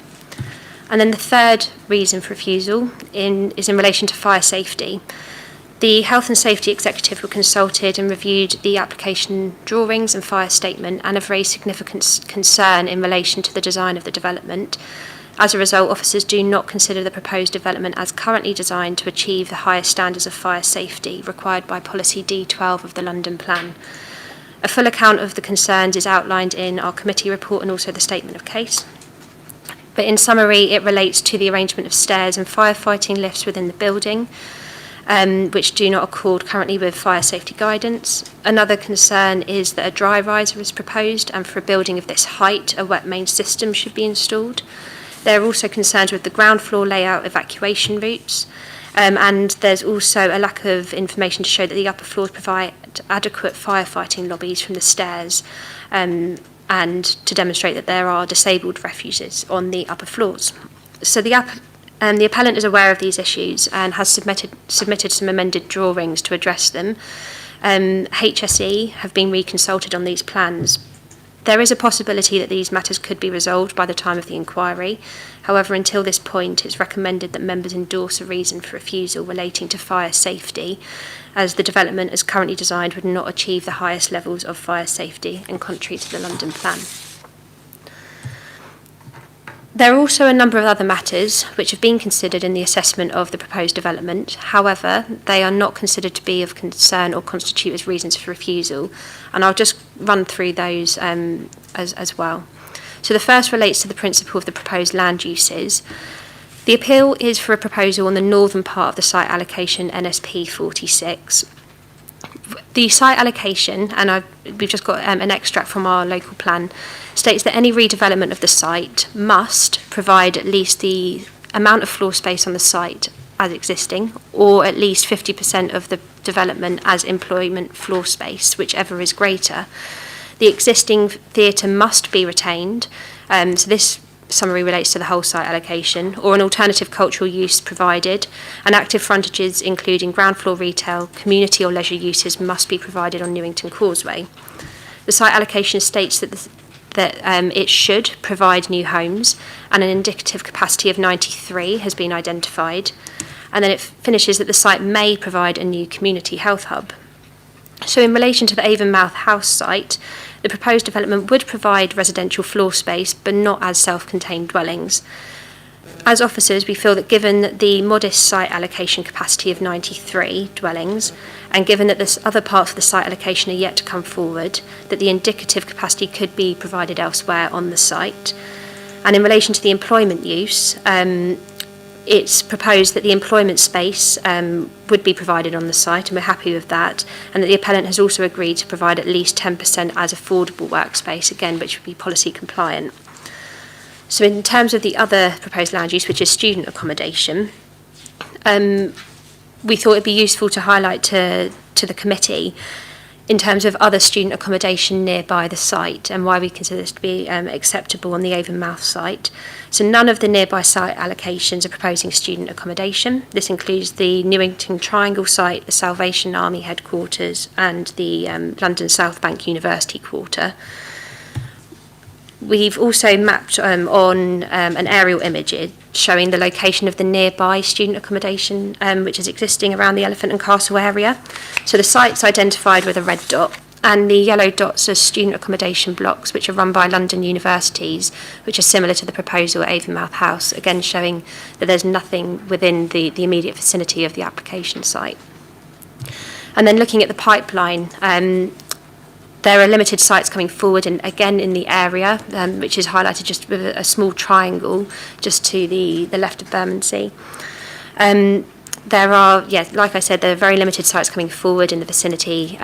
And then the third reason for refusal is in relation to fire safety. The Health and Safety Executive were consulted and reviewed the application drawings and fire statement and have raised significant concern in relation to the design of the development. As a result, officers do not consider the proposed development as currently designed to achieve the highest standards of fire safety required by Policy D12 of the London Plan. A full account of the concerns is outlined in our committee report and also the statement of case. But in summary, it relates to the arrangement of stairs and firefighting lifts within the building, which do not accord currently with fire safety guidance. Another concern is that a dry riser is proposed, and for a building of this height, a wet main system should be installed. There are also concerns with the ground floor layout evacuation routes, and there's also a lack of information to show that the upper floors provide adequate firefighting lobbies from the stairs, and to demonstrate that there are disabled refuges on the upper floors. So the appellant is aware of these issues and has submitted some amended drawings to address them. HSE have been reconsulted on these plans. There is a possibility that these matters could be resolved by the time of the inquiry. However, until this point, it's recommended that members endorse a reason for refusal relating to fire safety, as the development as currently designed would not achieve the highest levels of fire safety and contrary to the London Plan. There are also a number of other matters which have been considered in the assessment of the proposed development. However, they are not considered to be of concern or constitute as reasons for refusal, and I'll just run through those as well. So the first relates to the principle of the proposed land uses. The appeal is for a proposal on the northern part of the site allocation NSP 46. The site allocation, and I've we've just got an extract from our local plan, states that any redevelopment of the site must provide at least the amount of floor space on the site as existing, or at least 50% of the development as employment floor space, whichever is greater. The existing theatre must be retained, so this summary relates to the whole site allocation, or an alternative cultural use provided, and active frontages including ground floor retail, community or leisure uses must be provided on Newington Causeway. The site allocation states that it should provide new homes, and an indicative capacity of 93 has been identified, and then it finishes that the site may provide a new community health hub. So in relation to the Avonmouth House site, the proposed development would provide residential floor space, but not as self-contained dwellings. As officers, we feel that given the modest site allocation capacity of 93 dwellings, and given that this other parts of the site allocation are yet to come forward, that the indicative capacity could be provided elsewhere on the site. And in relation to the employment use, it's proposed that the employment space would be provided on the site, and we're happy with that, and that the appellant has also agreed to provide at least 10% as affordable workspace, again, which would be policy compliant. So in terms of the other proposed land use, which is student accommodation, we thought it'd be useful to highlight to the committee in terms of other student accommodation nearby the site and why we consider this to be acceptable on the Avonmouth site. So none of the nearby site allocations are proposing student accommodation. This includes the Newington Triangle site, the Salvation Army headquarters, and the London South Bank University quarter. We've also mapped on an aerial image showing the location of the nearby student accommodation, which is existing around the Elephant and Castle area. So the site's identified with a red dot, and the yellow dots are student accommodation blocks, which are run by London universities, which are similar to the proposal at Avonmouth House, again showing that there's nothing within the immediate vicinity of the application site. And then looking at the pipeline, there are limited sites coming forward, and again in the area, which is highlighted just with a small triangle just to the left of Bermondsey. There are, like I said, there are very limited sites coming forward in the vicinity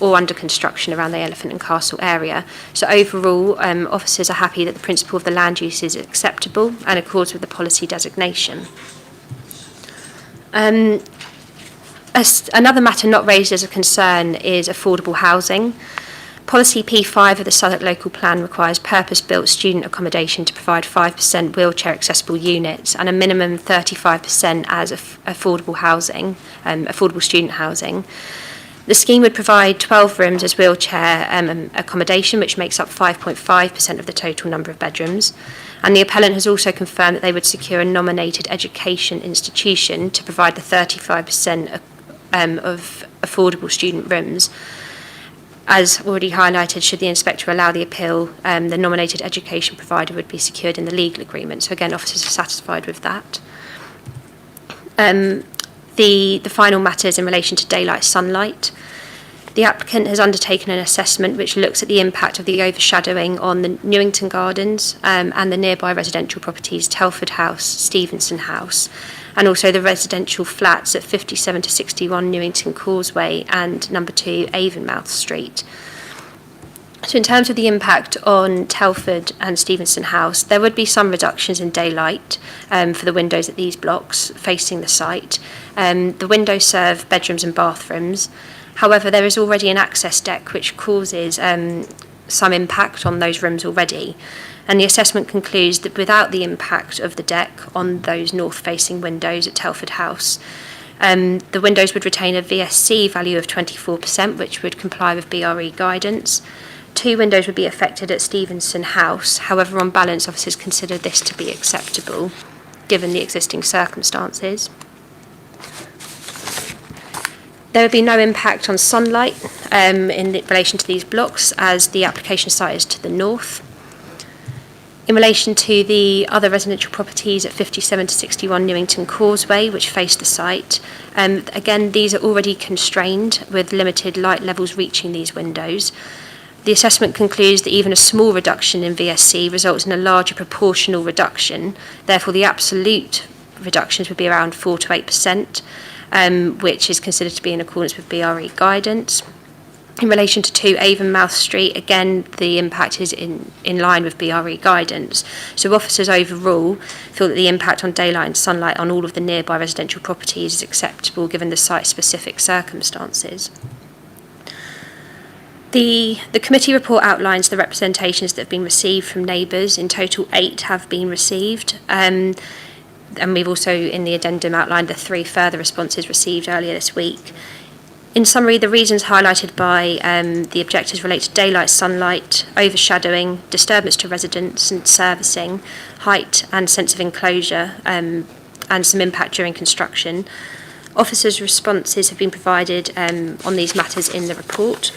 or under construction around the Elephant and Castle area. So overall, officers are happy that the principle of the land use is acceptable and accords with the policy designation. Another matter not raised as a concern is affordable housing. Policy P5 of the Southwark Local Plan requires purpose-built student accommodation to provide 5% wheelchair-accessible units and a minimum 35% as affordable housing, affordable student housing. The scheme would provide 12 rooms as wheelchair accommodation, which makes up 5.5% of the total number of bedrooms. And the appellant has also confirmed that they would secure a nominated education institution to provide the 35% of affordable student rooms. As already highlighted, should the inspector allow the appeal, the nominated education provider would be secured in the legal agreement. So again, officers are satisfied with that. The final matter is in relation to daylight sunlight. The applicant has undertaken an assessment which looks at the impact of the overshadowing on the Newington Gardens and the nearby residential properties Telford House, Stevenson House, and also the residential flats at 57 to 61 Newington Causeway and number 2 Avonmouth Street. So in terms of the impact on Telford and Stevenson House, there would be some reductions in daylight for the windows at these blocks facing the site. The windows serve bedrooms and bathrooms. However, there is already an access deck which causes some impact on those rooms already. And the assessment concludes that without the impact of the deck on those north-facing windows at Telford House, the windows would retain a VSC value of 24%, which would comply with BRE guidance. 2 windows would be affected at Stevenson House. However, on balance, officers consider this to be acceptable, given the existing circumstances. There would be no impact on sunlight in relation to these blocks, as the application site is to the north. In relation to the other residential properties at 57 to 61 Newington Causeway, which face the site, again, these are already constrained with limited light levels reaching these windows. The assessment concludes that even a small reduction in VSC results in a larger proportional reduction. Therefore, the absolute reductions would be around 4 to 8%, which is considered to be in accordance with BRE guidance. In relation to 2 Avonmouth Street, again, the impact is in line with BRE guidance. So officers overall feel that the impact on daylight and sunlight on all of the nearby residential properties is acceptable given the site-specific circumstances. The committee report outlines the representations that have been received from neighbours. In total, 8 have been received. And we've also, in the addendum, outlined the 3 further responses received earlier this week. In summary, the reasons highlighted by the objectors relate to daylight, sunlight, overshadowing, disturbance to residents and servicing, height and sense of enclosure, and some impact during construction. Officers' responses have been provided on these matters in the report.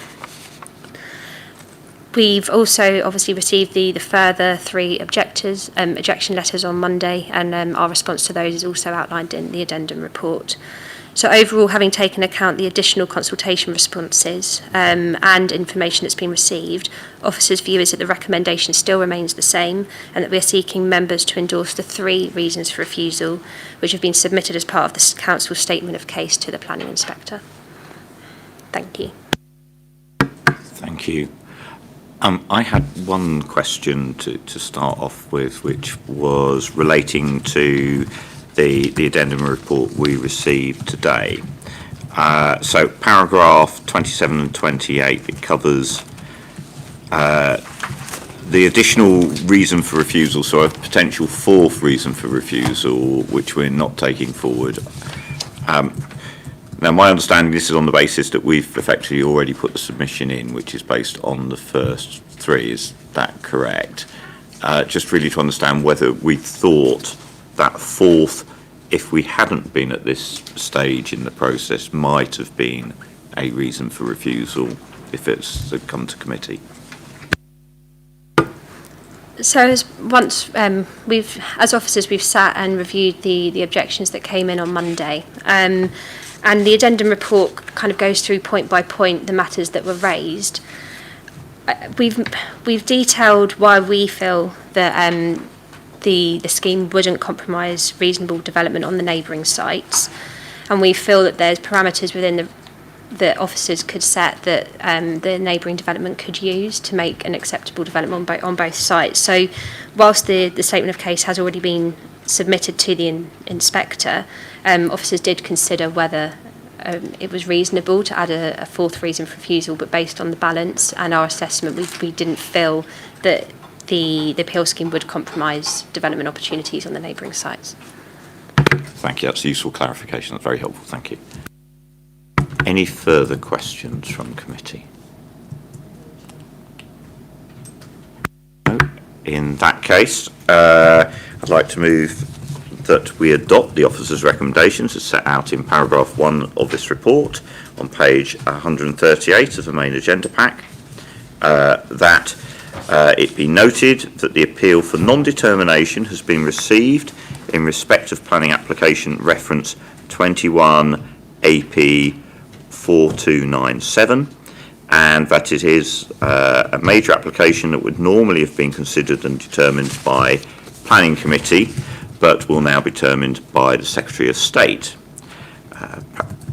We've also obviously received the further 3 objection letters on Monday, and our response to those is also outlined in the addendum report. So overall, having taken account the additional consultation responses and information that's been received, officers' view is that the recommendation still remains the same, and that we are seeking members to endorse the 3 reasons for refusal, which have been submitted as part of the Council's statement of case to the Planning Inspector. Thank you. Thank you. I had one question to start off with, which was relating to the addendum report we received today. So paragraph 27 and 28, it covers the additional reason for refusal, so a potential 4th reason for refusal, which we're not taking forward. Now, my understanding, this is on the basis that we've effectively already put the submission in, which is based on the first 3. Is that correct? Just really to understand whether we thought that 4th, if we hadn't been at this stage in the process, might have been a reason for refusal if it's come to committee. So as officers, we've sat and reviewed the objections that came in on Monday. And the addendum report kind of goes through point by point the matters that were raised. We've detailed why we feel that the scheme wouldn't compromise reasonable development on the neighbouring sites, and we feel that there's parameters within that officers could set that the neighbouring development could use to make an acceptable development on both sites. So whilst the statement of case has already been submitted to the inspector, officers did consider whether it was reasonable to add a 4th reason for refusal, but based on the balance and our assessment, we didn't feel that the appeal scheme would compromise development opportunities on the neighbouring sites. Thank you. That's a useful clarification. That's very helpful. Thank you. Any further questions from committee? No? In that case, I'd like to move that we adopt the officer's recommendations as set out in paragraph 1 of this report on page 138 of the main agenda pack. That it be noted that the appeal for non-determination has been received in respect of planning application reference 21 AP 4297, and that it is a major application that would normally have been considered and determined by planning committee, but will now be determined by the Secretary of State.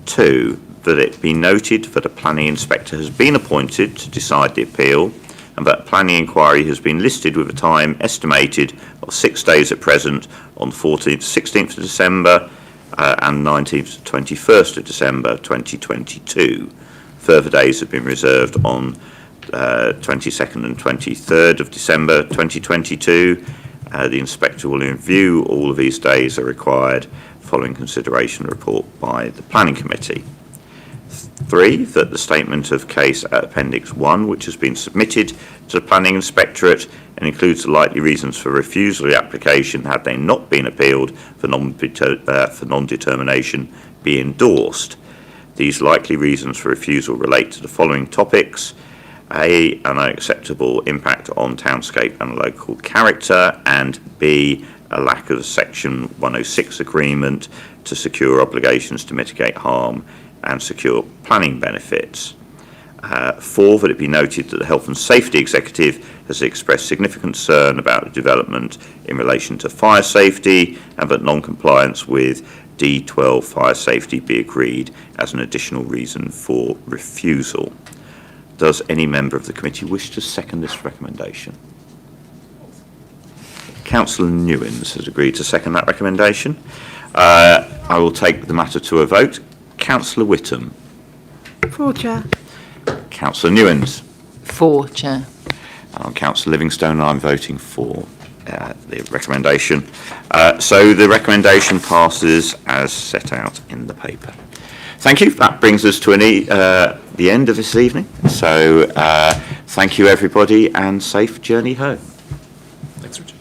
2, that it be noted that a planning inspector has been appointed to decide the appeal, and that planning inquiry has been listed with a time estimated of 6 days at present on 14th to 16th of December and 19th to 21st of December 2022. Further days have been reserved on 22nd and 23rd of December 2022. The inspector will review all of these days are required following consideration report by the planning committee. 3, that the statement of case at Appendix 1, which has been submitted to the Planning Inspectorate and includes the likely reasons for refusal of the application had they not been appealed for non-determination, be endorsed. These likely reasons for refusal relate to the following topics: A, an unacceptable impact on townscape and local character, and B, a lack of Section 106 agreement to secure obligations to mitigate harm and secure planning benefits. 4, that it be noted that the Health and Safety Executive has expressed significant concern about the development in relation to fire safety, and that non-compliance with D12 fire safety be agreed as an additional reason for refusal. Does any member of the committee wish to second this recommendation? Councillor Newins has agreed to second that recommendation. I will take the matter to a vote. Councillor Whittam. For, Chair. Councillor Newins. For, Chair. And I'm Councillor Livingstone, and I'm voting for the recommendation. So the recommendation passes as set out in the paper. Thank you. That brings us to the end of this evening. So thank you, everybody, and safe journey home. Thanks, Richard.